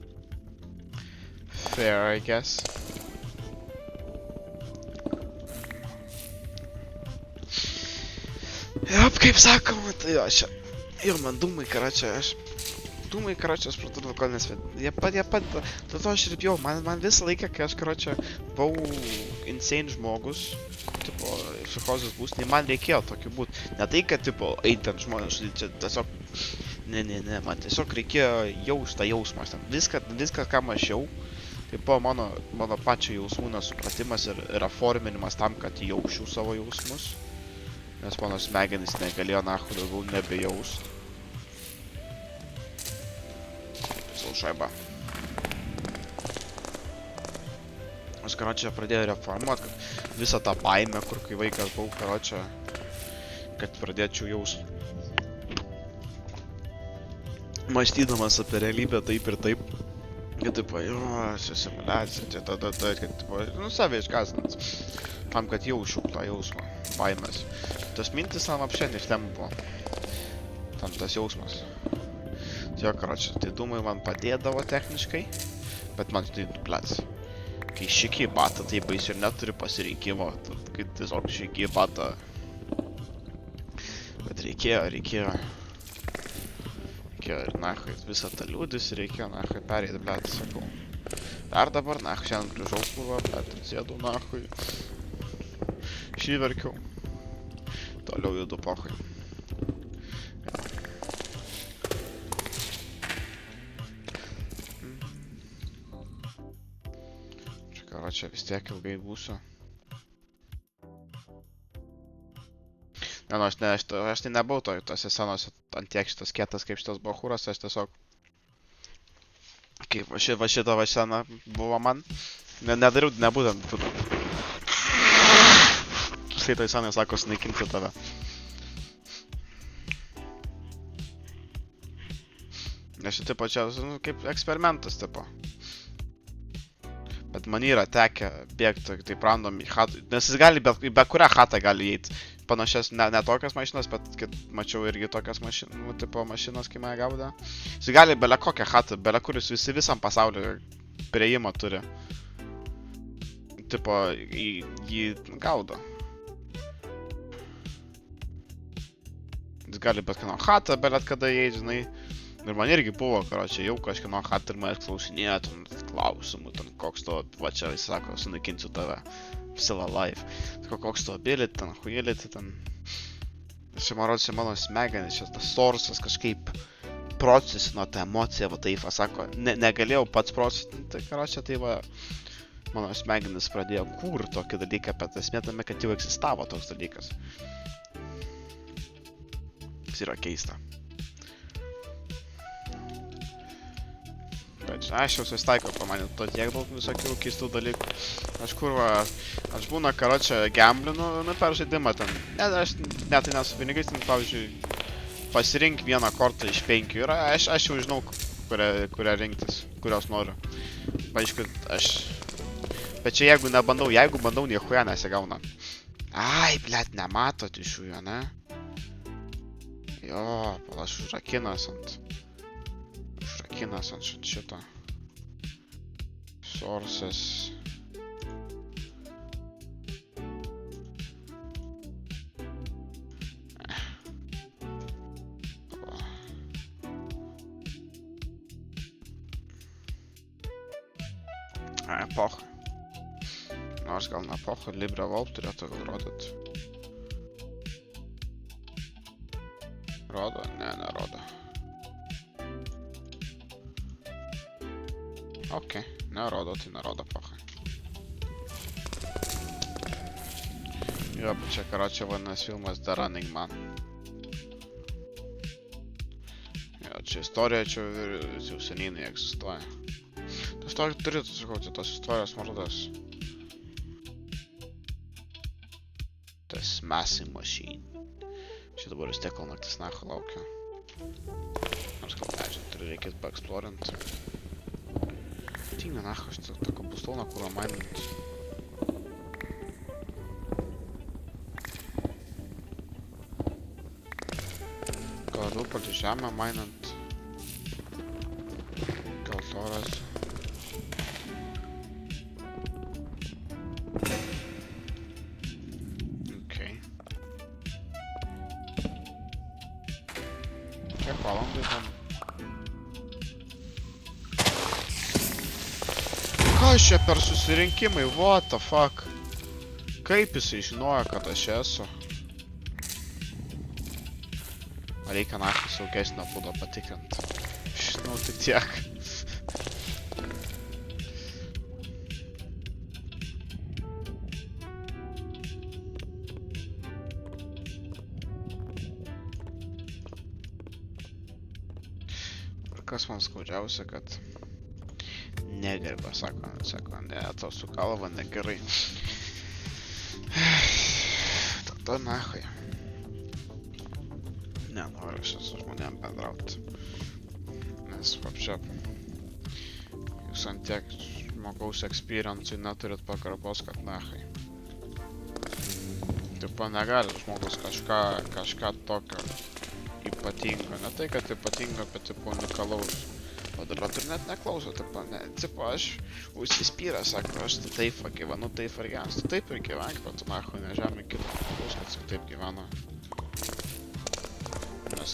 Fair, I guess. Jop, kaip sakoma, tai aš čia. Jo, man dūmai, karočią, aš supratau, kol nes jie padeda. Dėl to aš ir bijau, man visą laiką, kai aš, karočią, buvau insane žmogus, tipo, psichozės būstinė, man reikėjo tokiu būt. Ne tai, kad, tipo, eit ten žmonės, čia tiesiog, ne, man tiesiog reikėjo jaust tą jausmą. Viską, ką mačiau, tai buvo mano pačio jausmų nesupratimas ir reforminimas tam, kad jausčiau savo jausmus. Nes mano smegenys negalėjo nahui daugiau nebejaust. Sau šaiba. Aš, karočią, pradėjau reformuot, kad visą tą baimę, kur kai vaikas buvau, karočią, kad pradėčiau jaust. Mąstydamas apie realybę taip ir taip. Kad, tipo, jo, simulacija, čia tada, kad, tipo, savai išgąsdinant. Tam, kad jausčiau tą jausmą, baimės. Tas mintis man apšien ištempo. Tam tas jausmas. Jo, karočią, tai dūmai man padėdavo techniškai, bet man tai, plec. Kai šikiai bata, tai baisiai ir neturi pasirinkimo, kai tiesiog šikiai bata. Bet reikėjo ir nahui visą tą liūdis, reikėjo nahui perėti, blėt, sakau. Dar dabar, nahui, šiandien grįžau spurvą, blėt, atsėdau, nahui. Šį verkiau. Toliau judu pohui. Čia, karočią, vis tiek ilgai būsiu. Ne, nu, aš tai nebuvau tose senose ant tiek šitas kietas kaip šitas bahūras, aš tiesiog Kaip va šita va sena buvo man. Nedariau, nebūtent. Štai tai senai sako sunaikinti tave. Nes čia tipo čia, nu, kaip eksperimentas tipo. Bet man yra tekę bėgti taip random į chatą, nes jis gali be kurią chatą gali įeiti. Panašias, ne tokias mašinas, bet mačiau irgi tokias mašinas, kai mane gaudė. Jis gali bele kokią chatą, bele kuris visam pasauliu prieimą turi. Tipo, jį gaudo. Jis gali bet kino chatą, belet kada įeiti, žinai. Ir man irgi buvo, karočią, jau kažkino chatą ir manęs klausinėjo, ten klausimų, ten koks to, va čia jis sako, sunaikinsiu tave. Still alive. Sako, koks to ability, ten huility, ten... Čia man rodos, mano smegenis, čia tas sources kažkaip procesino tą emociją, va taip, sako, negalėjau pats procesinti, tai karočią, tai va... Mano smegenis pradėjo kurti tokį dalyką, bet esmė tame, kad jau egzistavo toks dalykas. Tas yra keista. Bet aš jau susitaikau pamanė, to tiek daug visokių keistų dalykų. Aš būna, karočią, gamblinu, per žaidimą ten. Ne, tai nesu pinigais, ten, pavyzdžiui, pasirink vieną kortą iš 5 ir aš jau žinau, kurią rinktis, kurios noriu. Paaišku, Bet čia jeigu nebandau, jeigu bandau, niechuja nesigauna. Ai, blet, nematot iš jų, ne? Jo, aš užrakinas ant šito. Sources. Epoch. Nors gal ne epoch, LibreVolve turėtų gal rodyt. Rodo? Ne, nerodo. Ok, nerodo, tai nerodo epochai. Jo, bet čia karočią vadinasi filmas The Running Man. Jo, čia istorija, čia jau seniai neegzistuoja. Tas tokį turėtų, sakau, tai tos istorijos mardas. Tas Massive Machine. Čia dabar vis tiek kol naktis nacho laukia. Nors gal nežinau, turiu reikės paeksplorint. Tinga nacho, aš tą kobustoną, kurą mainint. Gal rūpalti žemę mainint. Gal toras. Kiek valandų tam? Kas čia per susirinkimai? What the fuck? Kaip jisai žinojo, kad aš esu? Reikia naktį saugesnio būdo patikrint. Žinau, tai tiek. Kas man skaudžiausia, kad negerbė, sako, ne, tau su galva negerai. Tada nahai. Nenoriu aš su žmonėm bendrauti. Nes, apšiap, jūs ant tiek žmogaus experience'ui neturit pagarbos, kad nahai. Tipo, negali žmogus kažką tokio ypatingo, ne tai, kad ypatingo, bet tipo unikalaus. O dabar ir net neklauso, tipo, ne, tipo, aš užsispyręs, sako, aš tu taip gyvenu, taip ir gyvens, tu taip ir gyvenk, bet tu nacho nežemė kitą žmogus, kad tu taip gyvena. Nes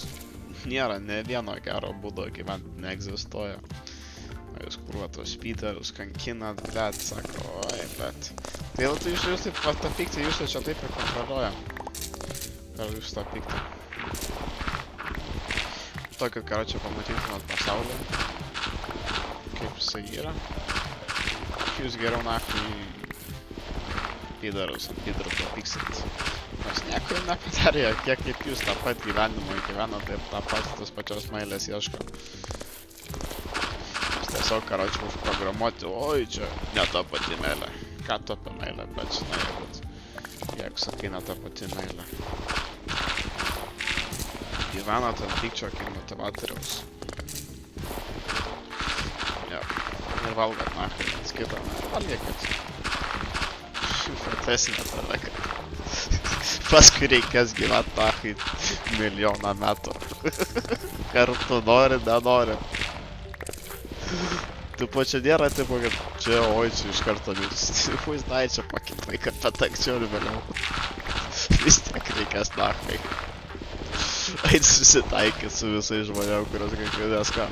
nėra ne vieno gero būdo gyventi, neegzistuoja. Jūs kurvatos spyterius kankinat, bet, sako, oi, bet. Tai jau tu jūs taip pat tą pyktį, jūs čia taip ir kontroliuoja. Per jūs tą pyktį. Tokio karočią pamatytumėt pasaulį, kaip jisai yra. Jūs geriau naktį pydarus ant pydarų papyksit. Nes nieko jums nepadarė, kiek kaip jūs tą pat gyvenimą gyvena, taip tą pat tos pačios meilės ieško. Jūs tiesiog, karočiui, užprogramuoti, oi, čia ne ta pati meilė. Ką tu apie meilę, bet žinai, jeigu sakai ne ta pati meilė. Gyvena tam pykčio kaip motivatoriaus. Jo. Ir valgat nachai, nes kitą, valgėkit. Profesinė tada, kad paskui reikės gyvent nachai milijoną metų. Kartu nori, nenori. Tu pačia nėra, tipo, kad čia, oi, čia iš karto mirs. Vaizduoji, čia pakitai, kad patakčiau ir vėliau. Vis tiek reikės nachai. Ait susitaikyti su visais žmonėm, kurios kiekvienas ką.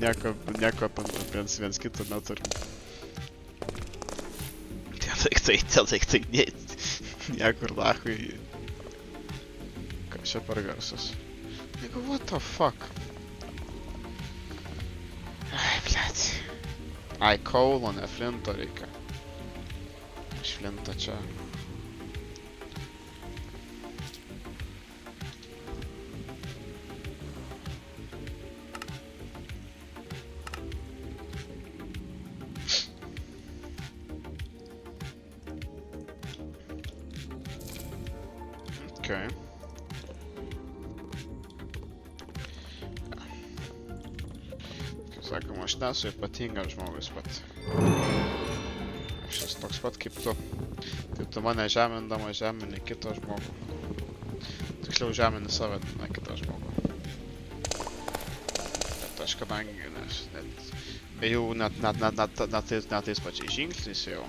Nieko apie viens kitą neturim. Tie daiktai, niekur nachai. Kas čia per garsas? Negu, what the fuck? Ai, blėt. Ai, kaulo, ne flinto reikia. Iš flinto čia. Okay. Kaip sakoma, aš nesu ypatingas žmogus, bet aš esu toks pat kaip tu. Kaip tu mane žemindama žemini kitą žmogų. Tiksliau žemini save, ne kitą žmogų. Bet aš kadangi, jau net tais pačiais žingsniais jau.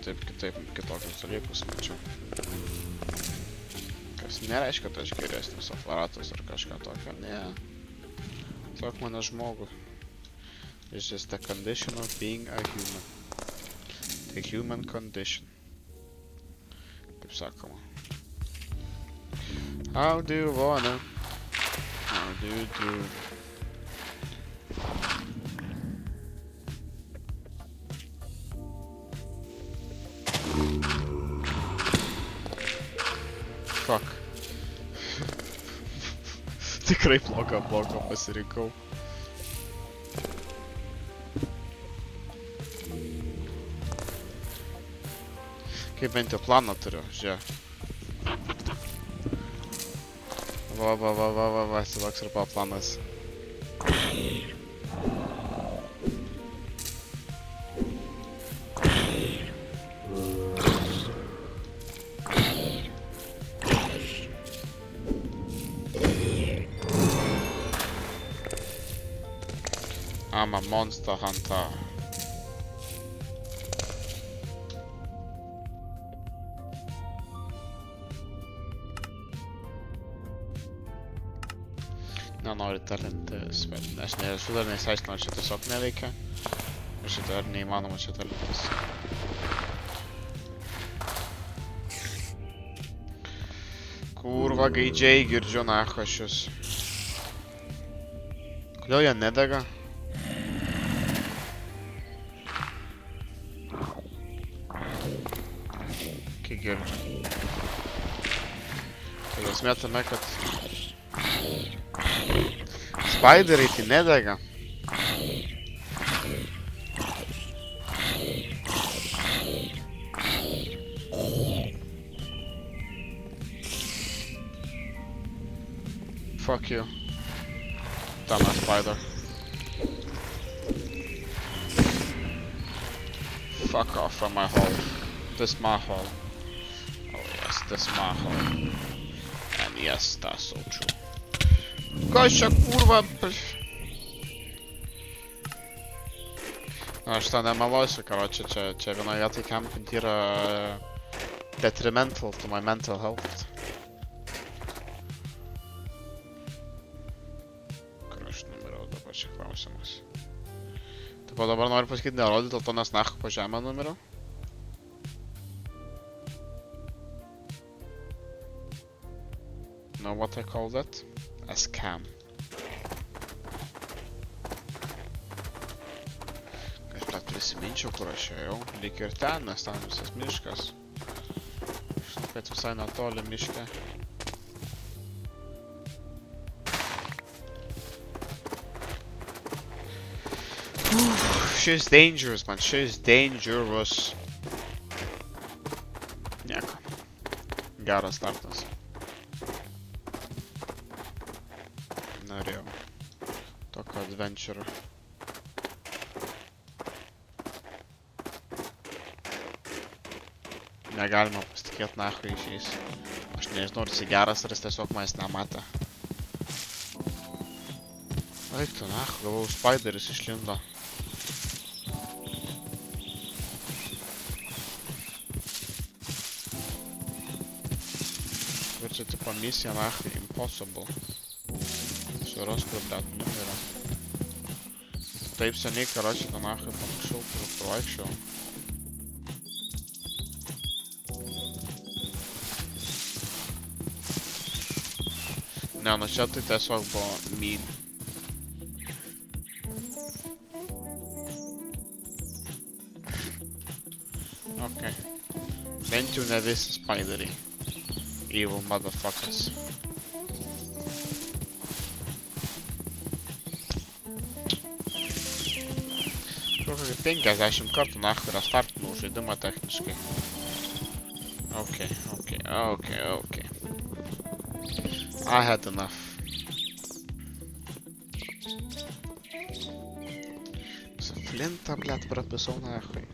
Kitokius dalykus mačiau. Kas nereiškia, kad aš geresnis aparatas ar kažką tokio, ne. Tiesiog mane žmogus. It's just the condition of being a human. The human condition. Kaip sakoma. How do you wanna? How do you do? Fuck. Tikrai blogą pasirinkau. Kaip bent jau planą turiu, žiūrėk. Va, toks ir buvo planas. I'm a monster hunter. Nenoriu talentis, bet aš nesu dar nesiaiškinu, ar čia tiesiog neveikia. Ir šitą ar neįmanoma čia talentis. Kurva gaidžiai girdžiu nachašius. Kodėl jie nedega? Kai girdžiu. Tai esmė tame, kad Spideriai tai nedega. Fuck you. Dumbass spider. Fuck off from my hole. This is my hole. Oh yes, this is my hole. And yes, that's so true. Kas čia kurva? Aš tą nemeluosiu, karočią, čia vienoje vietoj campint yra detrimental to my mental health. Kur aš numiriau dabar čia klausimas. Taip pat dabar noriu pasakyti nerodyti, dėl to nes nachu po žemę numiriau. Know what I call that? A scam. Kažką prisiminčiau, kur aš ėjau. Lyg ir ten, nes ten visas miškas. Žinau, kad visai netoli miške. She's dangerous, man, she's dangerous. Nieko. Geras startas. Norėjau tokio adventure. Negalima pasitikėti nachui išeis. Aš nežinau, ar jis geras, ar jis tiesiog manęs nematė. Eik tu nachu, galvau, Spideris išlindo. Ir čia tipo misija nachui, impossible. Suras, kur blet numirė. Taip seniai, karočią, tą nachui panašiau, kur pravaikščiau. Ne, nu čia tai tiesiog buvo mean. Okay. Bent jau ne visi Spideriai. Evil motherfuckers. Kokį 50 kartų nachu restartinau žaidimą techniškai. Okay. I had enough. Flintą, blet, prapisau nachui.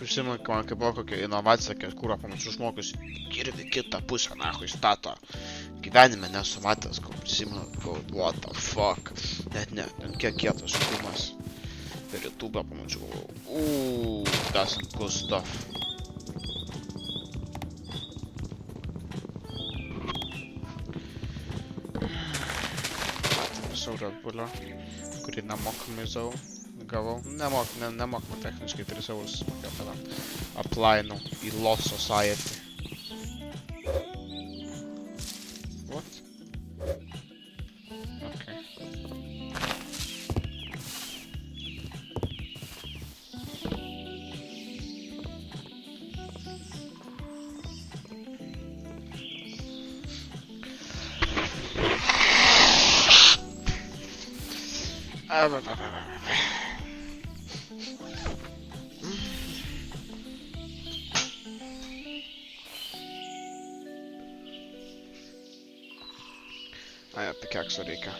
Prisimenu, man kaip buvo kokia inovacija, kad kūro pamačiau žmogus kirvi kitą pusę, nahui, stato. Gyvenime nesu matęs, kol prisimenu, what the fuck. Net kiek kietas žaidimas. Per YouTube pamačiau, that's good stuff. Visau Red Bull'o, kurį nemokamai gavau. Nemokamai techniškai 3 eurus sumokėjau tada. Aplainau į Lost Society. What? Okay. Ai, pikekso reikia.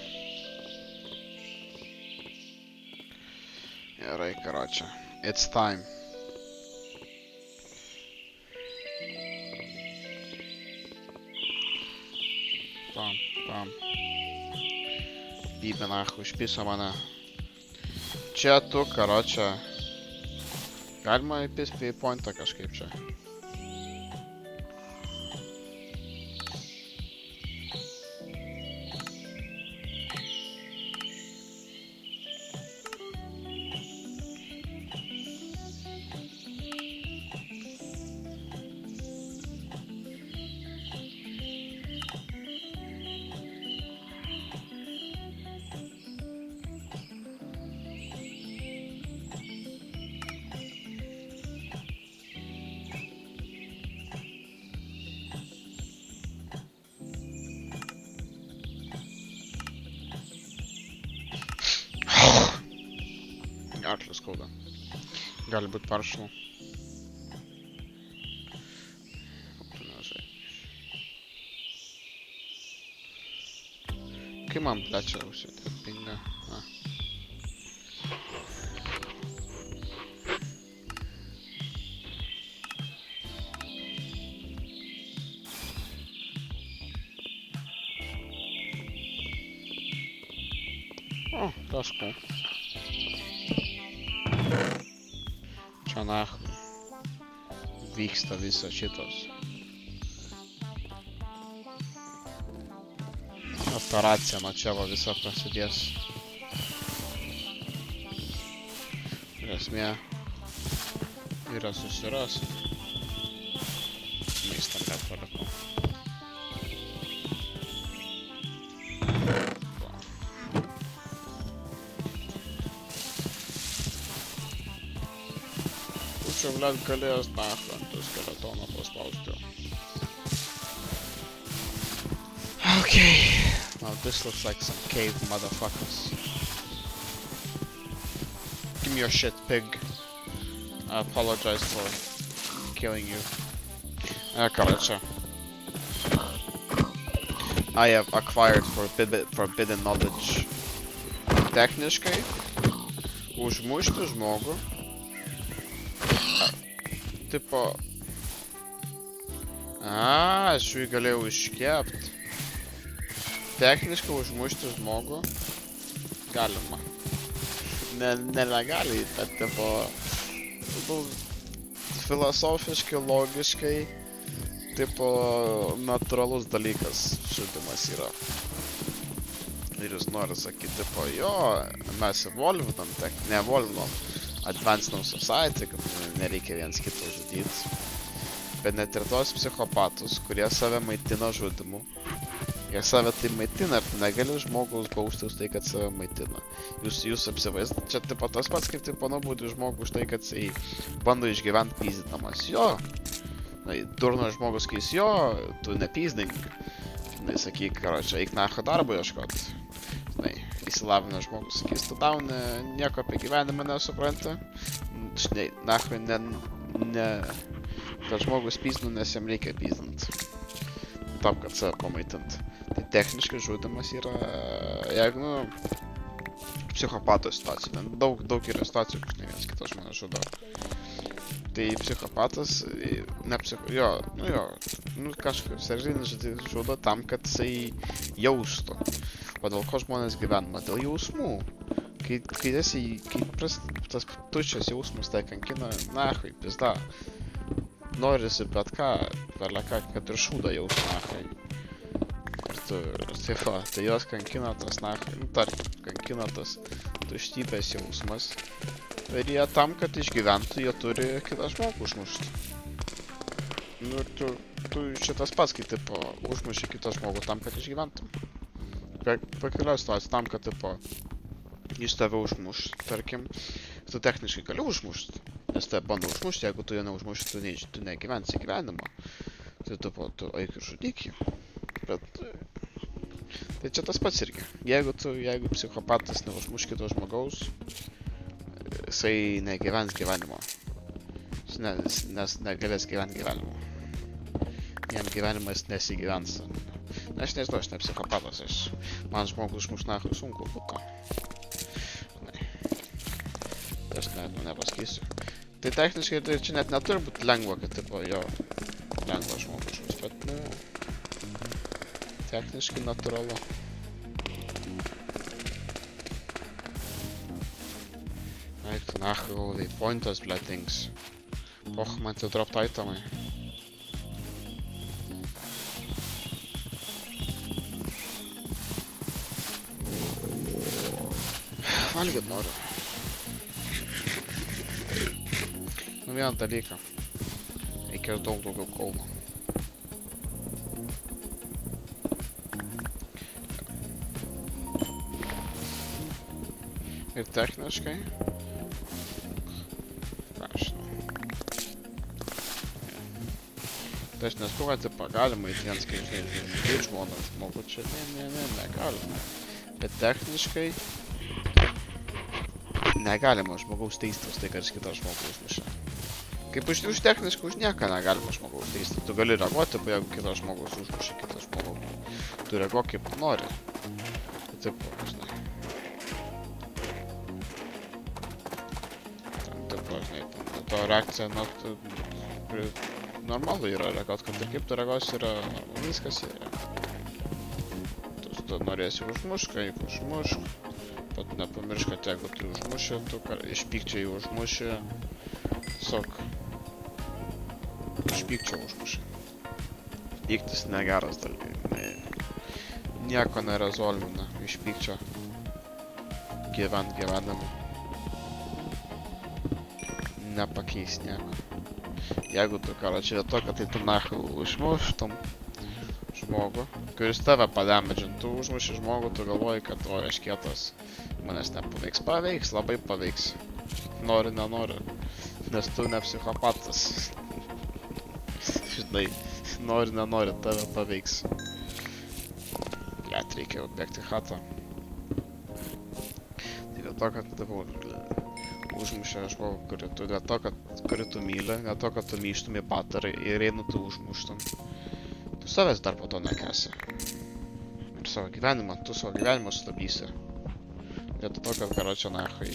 Gerai, karočią. It's time. Pam. Bybė nachu, išpiso mane. Čia tu, karočią. Galima įpisti į pointą kažkaip čia. Arklį skauda. Gali būt partial. Kai man plečia užsietė pinga. O, that's cool. Čia nachu vyksta visas šitos operacija, nuo čia va visa prasidės. Esmė yra susirasti. Maistą nepalikau. būčiau, blet, galėjęs nachtą ant tų skeletono paspausti. Okay. Now this looks like some cave motherfuckers. Give me your shit, pig. I apologize for killing you. Короче. I have acquired forbidden knowledge. Techniškai, užmušti žmogų. Tipo... aš jį galėjau iškept. Techniškai užmušti žmogų galima. Nelegaliai, bet tipo... filosofiškai, logiškai, tipo, natūralus dalykas žaidimas yra. Ir jūs nori sakyti, tipo, jo, mes evolvinam, neevolvinom, advancinam society, kad nereikia viens kito žudyti. Bet net ir tos psichopatus, kurie save maitina žudimu, jie save tai maitina, ir negali žmogaus bausti už tai, kad save maitina. Jūs apsivaizdat, čia tipo tas pats, kaip tipo nubaudi žmogų už tai, kad jisai bando išgyventi pyzdinamas. Jo, durnas žmogus keis, jo, tu nepyzdink. Sakyk, karočią, eik nacho darbo ieškot. Įsilavinęs žmogus sakys, tu tau nieko apie gyvenimą nesupranti. Nacho tas žmogus pyzdinu, nes jam reikia pyzdinti. Tam, kad save pamaitint. Tai techniškai žudimas yra, jeigu, psichopato situacija. Daug yra situacijų, kur ne vienas kitas žmonės žudo. Tai psichopatas, kažkas serijinis žudo tam, kad jisai jaustų. O dėl ko žmonės gyvenama? Dėl jausmų. Kai tas tuščias jausmas tai kankina, nachai, pizda. Norisi bet ką, kad ir šūdą jaus nachai. Tai jos kankina tas nachai, kankina tas tuštybės jausmas. Ir jie tam, kad išgyventų, jie turi kitą žmogų užmušti. Nu ir tu šitas pats, kai tipo užmuši kitą žmogų tam, kad išgyventum. Pakeliau situaciją tam, kad tipo jis tave užmuš, tarkim, tu techniškai gali užmušti, nes tave bando užmušti, jeigu tu jo neužmuši, tu negyvensi gyvenimo. Tai tu eik ir žudyk jį. Bet... tai čia tas pats irgi. Jeigu psichopatas neužmuš kito žmogaus, jisai negyvens gyvenimo. Nes negalės gyventi gyvenimo. Jam gyvenimas nesigyvens. Na, aš nežinau, aš ne psichopatas, man žmogus užmuš nachui sunku būtų. Aš nepasakysiu. Tai techniškai tai čia net neturi būti lengva, kad tipo jo lengva žmogus užmuš, bet techniškai natūralu. Eik tu nachui, galvai, pointas, bля, things. Och, man te dropt itemai. Valgyt noriu. Nu vieną dalyką. Reikės daug daugiau kauno. Ir techniškai. Tai aš nesakau, kad tipo galima įt viens, kai žinai žmoną žmogų čia, negalima. Bet techniškai negalima žmogaus teisti už tai, kad kitą žmogų užmušė. Kaip už techniškai už nieką negalima žmogaus teisti. Tu gali reaguoti, jeigu kitas žmogus užmušė kitą žmogų. Tu reaguok kaip nori. Tai tipo, žinai. Tipo, žinai, to reakcija, normalu yra reaguot, kad ir kaip tu reaguosi yra viskas yra. Tu norėsi užmušk, kaip užmušk. Pat nepamiršk, kad jeigu tu užmuši, tu iš pykčio jį užmuši. Tiesiog iš pykčio užmuši. Pyktis negeras dalykas. Nieko nerezolvina iš pykčio. Gyvenimą. Nepakeis nieko. Jeigu tu, karočią, vietoj, kad tai tu nachai užmuštum žmogų, kuris tave padamedžint, tu užmuši žmogų, tu galvoji, kad o, aš kietas, manęs nepaveiks. Paveiks, labai paveiks. Nori, nenori. Nes tu ne psichopatas. Žinai, nori, nenori, tave paveiks. Blet, reikia bėgti chatą. Tai dėl to, kad tavo užmušė žmogų, kurį tu myli, ne to, kad tu myštum į patarą ir einu tu užmuštum. Tu savęs dar po to nekesi. Ir tu savo gyvenimą sustabdysi. Vietoj to, kad karočią nahai.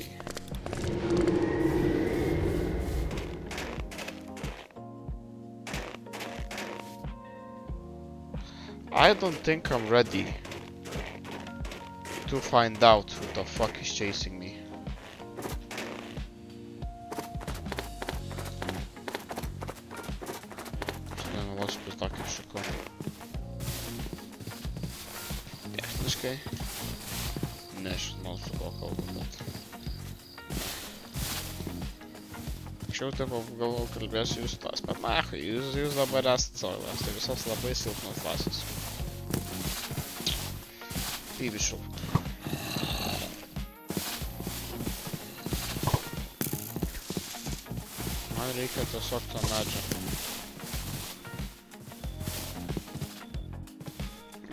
I don't think I'm ready to find out who the fuck is chasing me. Nenulošiu prie tokio šuko. Techniškai. Nežinau, su ko kalbu, bet... Anksčiau taip galvojau, kalbėsiu jūs tas, bet nahai, jūs dabar esate savo, tai visos labai silpnos klasės. Pybišau. Man reikia tiesiog to medžio.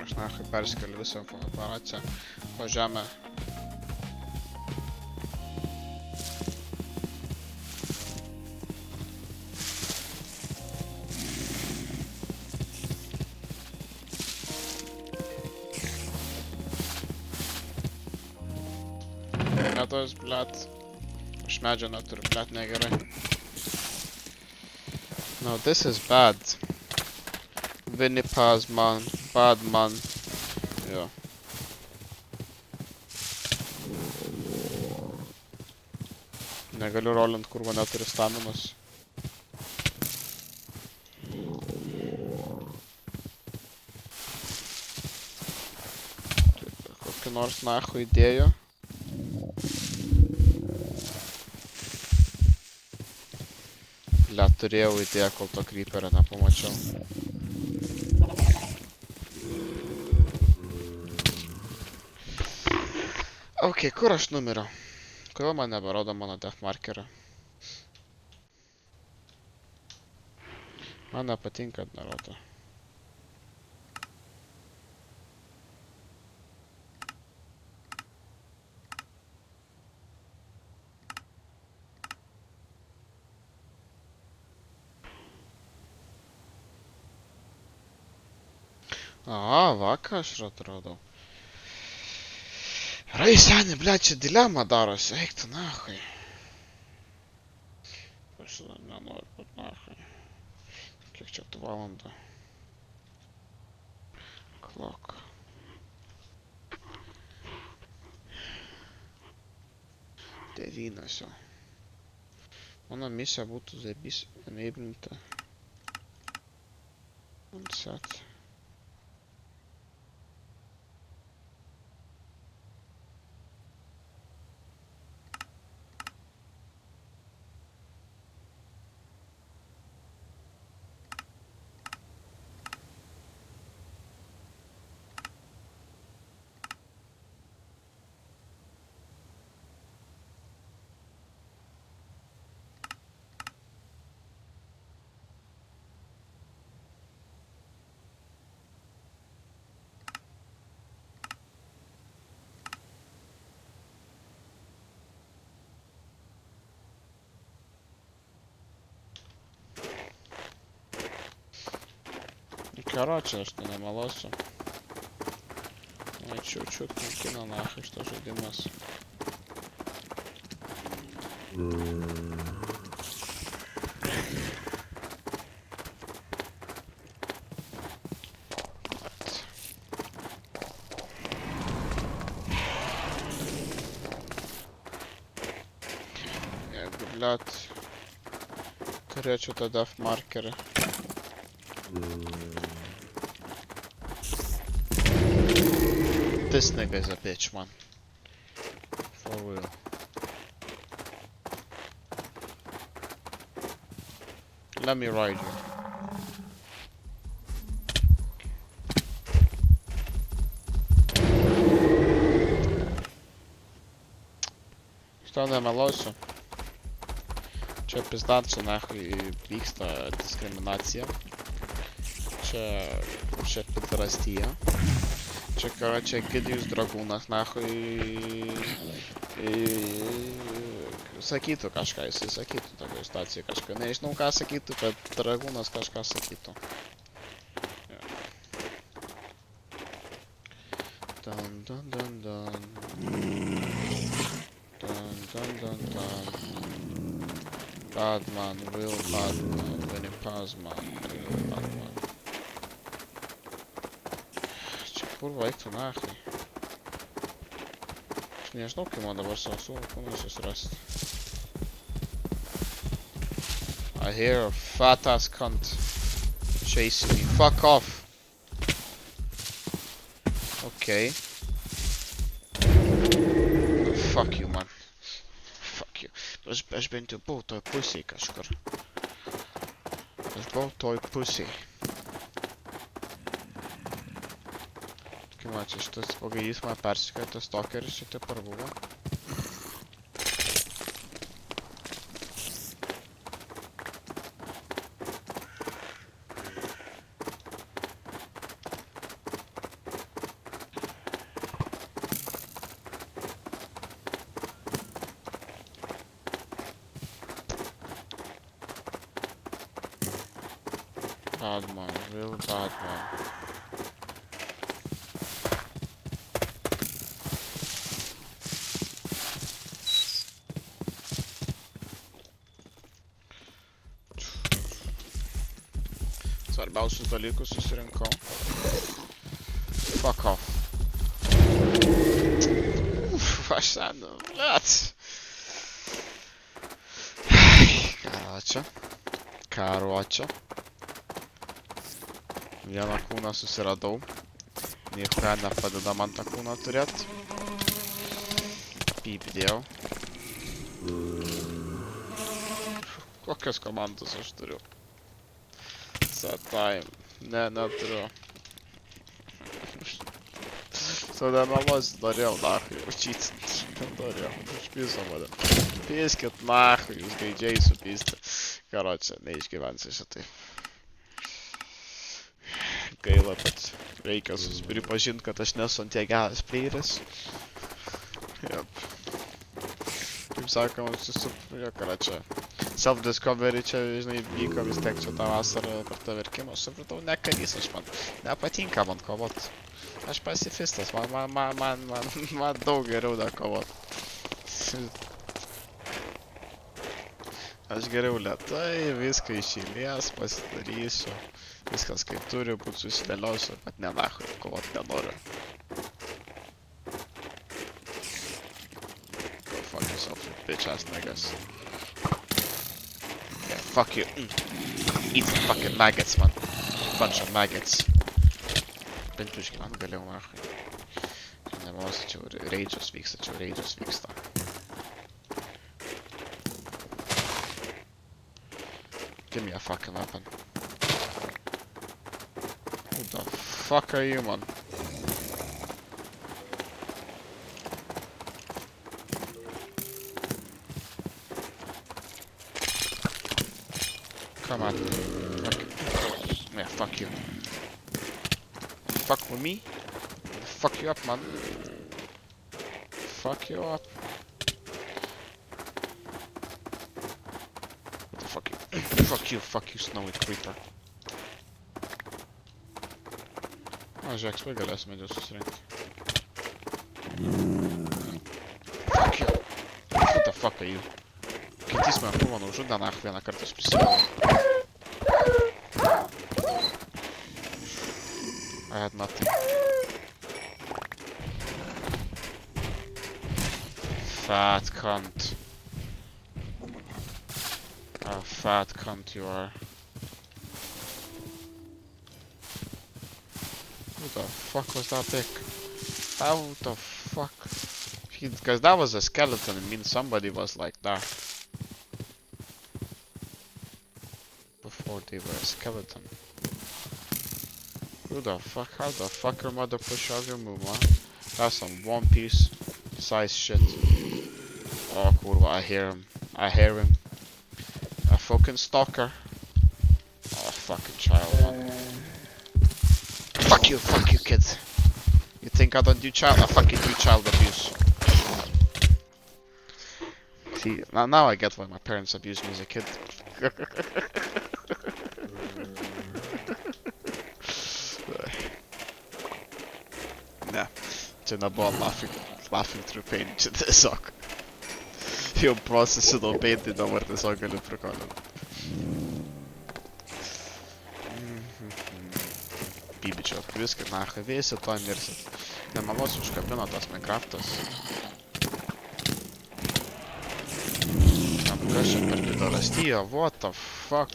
Aš nahai perskeliu visą operaciją po žemę. Netos, blet. Aš medžio neturiu, blet, negerai. No, this is bad. Vinny Paz, man. Bad, man. Jo. Negaliu rolint, kurva neturi staminos. Kokį nors nahu idėjų. Blet, turėjau idėją, kol to creeperio nepamačiau. Ok, kur aš numiriau? Kodėl man neberodo mano death markerio? Man nepatinka, kad nerodo. Va ką aš ir atradau. Rai, seni, blet, čia dilema darosi, eik tu nahai. Aš nenoriu, bet nahai. Kiek čia tų valandų? Clock. Devynios jau. Mano misija būtų zebys enablinti. Set. Короче, aš tai nemeluosiu. Čiut naikina nahai šitas žaidimas. Jeigu, blet, turėčiau tą death markerį. This nigga is a bitch, man. For real. Let me ride you. Što nemeluosiu. Čia pizdat, čia nahui vyksta diskriminacija. Čia pidrastyja. Čia Gidijus Dragūnas nahui sakytų kažką, jisai sakytų tokioj situacijai kažką. Nežinau ką sakytų, bet Dragūnas kažką sakytų. Dun dun dun dun. Dun dun dun dun. Batman, real Batman, Winnie Pazman, real Batman. Čia kurva eiktų nahui. Aš nežinau, kaip man dabar savo kūnus susirasti. I hear a fat ass cunt chasing me. Fuck off! Okay. Fuck you, man. Fuck you. Aš bent jau buvau toj pusėj kažkur. Aš buvau toj pusėj. Kaip man čia šitas pagaidys man persikėjo, tas tokeris čia taip ar buvo. Batman, real Batman. Svarbiausius dalykus susirinkau. Fuck off. Aš sen, blet. Karoče. Vieną kūną susiradau. Nieko nepadeda man tą kūną turėt. Pypdėjau. Kokios komandos aš turiu? Set time. Ne, neturiu. Tada melos norėjau, nahui, užčycint. Norėjau, užpiso mane. Piskit, nahui, jūs gaidžiai supysti. Karoče, neišgyvensi šitai. Gaila, bet reikia pripažinti, kad aš nesu ant tiek geras playeris. Jep. Kaip sakoma, karoče. Self-discovery čia, žinai, vyko vis tiek čia tą vasarą per tą verkimą. Aš supratau, ne karys, aš man nepatinka man kovot. Aš pacifistas, man daug geriau da kovot. Aš geriau lėtai, viską iš eilės pasidarysiu. Viskas kaip turi būt susidėliosiu, bet ne nahui, kovot nenoriu. Go fuck yourself, you bitch ass niggas. Yeah, fuck you. Eat some fucking maggots, man. Bunch of maggots. Bent išgyvent galėjau nahui. Nemosi, čia raidžas vyksta. Give me a fucking weapon. Who the fuck are you, man? Come on. Yeah, fuck you. Fuck with me? Fuck you up, man. Fuck you up. What the fuck you? Fuck you, snowy creeper. Žiūrėk, svai galėsime dėl susirinkti. Fuck you. Who the fuck are you? Kitys man buvo nužudę nach vieną kartą aš prisimenu. I had nothing. Fat cunt. Oh, fat cunt you are. Who the fuck was that pick? How the fuck? Because that was a skeleton, it means somebody was like that. Before they were a skeleton. Who the fuck? How the fuck your mother push out your move, man? That's some One Piece size shit. Oh kurwa, I hear him. fucking stalker. Oh, fucking child, man. Fuck you, kids. You think I don't do child? I fucking do child abuse. See, now I get why my parents abused me as a kid. Ne, čia nebuvo laughing through pain, čia tiesiog. Jau procesino pain, tai dabar tiesiog galiu prikolinti. Bibičiok, viską, nacha, visi to mirsit. Nemalos užkabino tas Minecraftas. Kas čia per pidarastyje, what the fuck?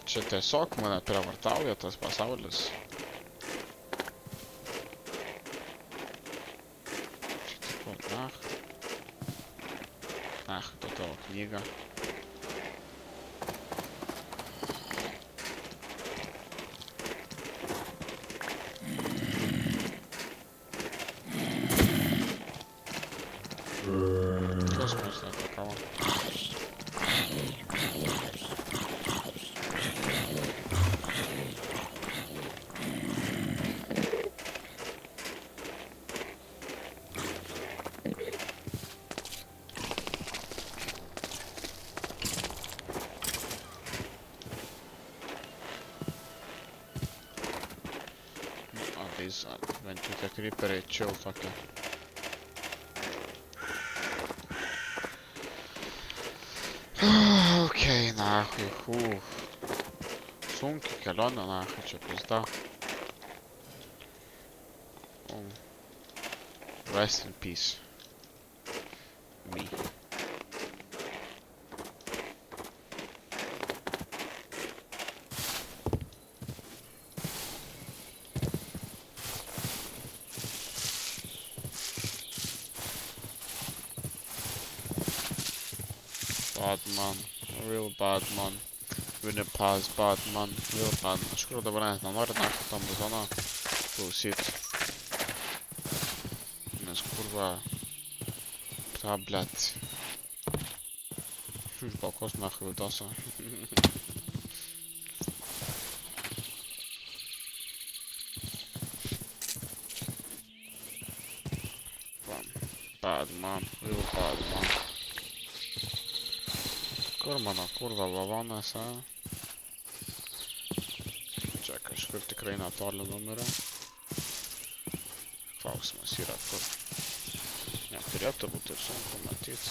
Čia tiesiog mane prievartauja tas pasaulis. Čia tipo, tu tavo knygą. Kas mums netakavo? Bent jau tie creeperiai chill tokie. Okei, nahui, sunki kelionė, nahui, čia pizda. Rest in peace. Me. Bad man, real bad man. Winnie Paz, bad man, real bad man. Iš kur dabar net nenori naktį tam zoną klausyt. Nes kurva... Ta, blet. Balkos nahai vidosa. Bad man, real bad man. Kur mano kurva lavonas, a? Čia kažkur tikrai netoli numirė. Klausimas yra kur. Neturėtų būti sunku matyti.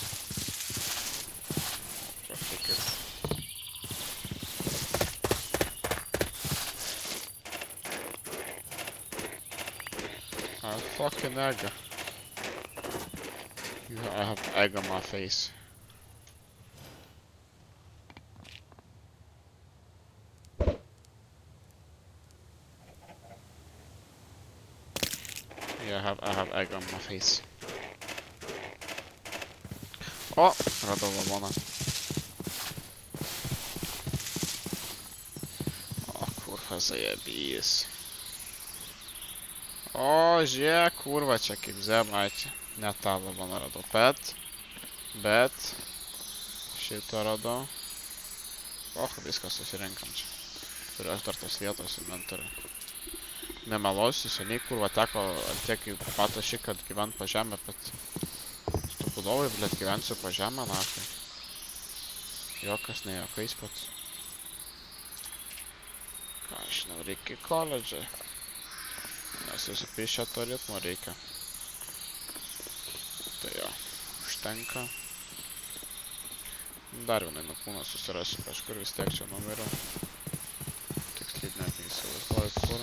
Pratikir. I have fucking egg. I have egg on my face. Yeah, I have egg on my face. O, radau lavoną. O, kurva zajebys. O, žiūrėk, kurva čia kaip zebra čia. Ne tą lavoną radau, bet šitą radau. O, viską susirinkam čia. Turiu aš dar tos vietos inventorių. Nemelosiu, seniai kurva teko tiek į patą šį, kad gyvent po žemę, bet stupudovai, blėt, gyvensiu po žemę, nahai. Jokas, ne jokais pats. Ką, aš žinau, reikia į koledžą. Nes įsipišę to ritmo reikia. Tai jo, užtenka. Dar vienai nukūną susirasiu kažkur, vis tiek čia numiriau. Tiksliai net neįsivaizduoju kur.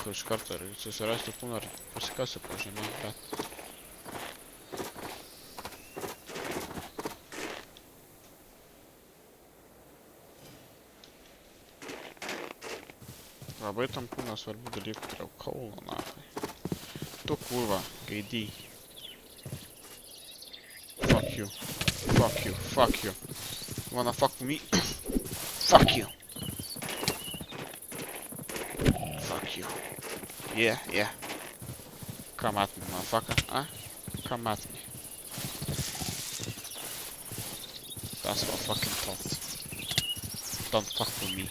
Iš karto ir susirasti kūną ir pasikasiu po žemę, bet... Labai tam kūną svarbių dalykų turėjau kaulo, nahai. Tu kurva, gaidy. Fuck you. Fuck you, fuck you. You wanna fuck me? Fuck you. Fuck you. Yeah. Come at me, motherfucker. Huh? Come at me. That's what I fucking thought. Don't fuck with me.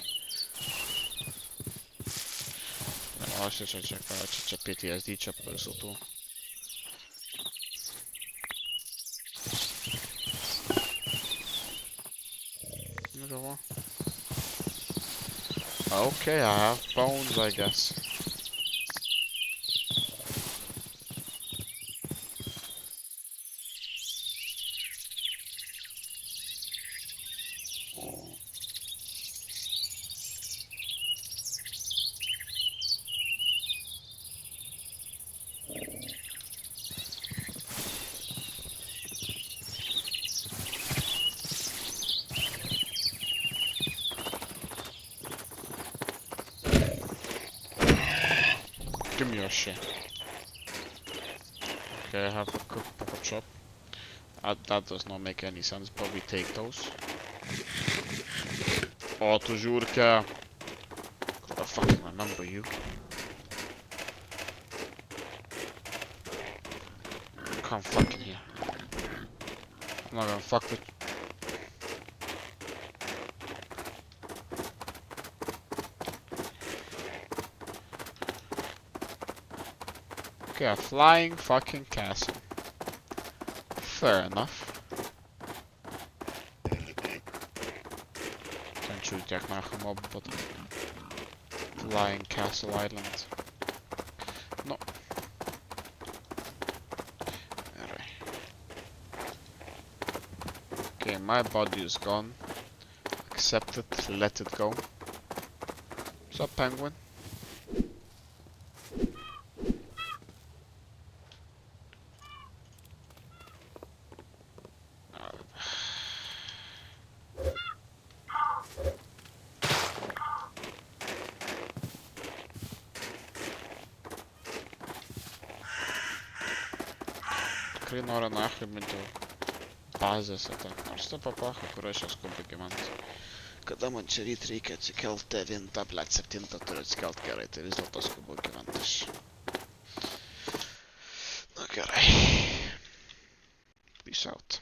O, čia PTSD čia po visų tų. Okay, I have bones, I guess. Give me your shit. Okay, I have a cooked pork chop. That does not make any sense, but we take those. O, tu žiūrke. I fucking remember you. Come fucking here. I'm not gonna fuck with you. Okay, a flying fucking castle. Fair enough. Ten shoot jak naar gemob, but flying castle island. No. Alright. Okay, my body is gone. Accept it, let it go. What's up, penguin? Tikrai noriu nachai bent jau bazėse ten. Nors ta papacha, kur aš skubu gyventi. Kada man čia ryt reikia atsikelt 9, blet 7 turiu atsikelt gerai, tai vis dėlto skubu gyventi aš. Nu gerai. Peace out.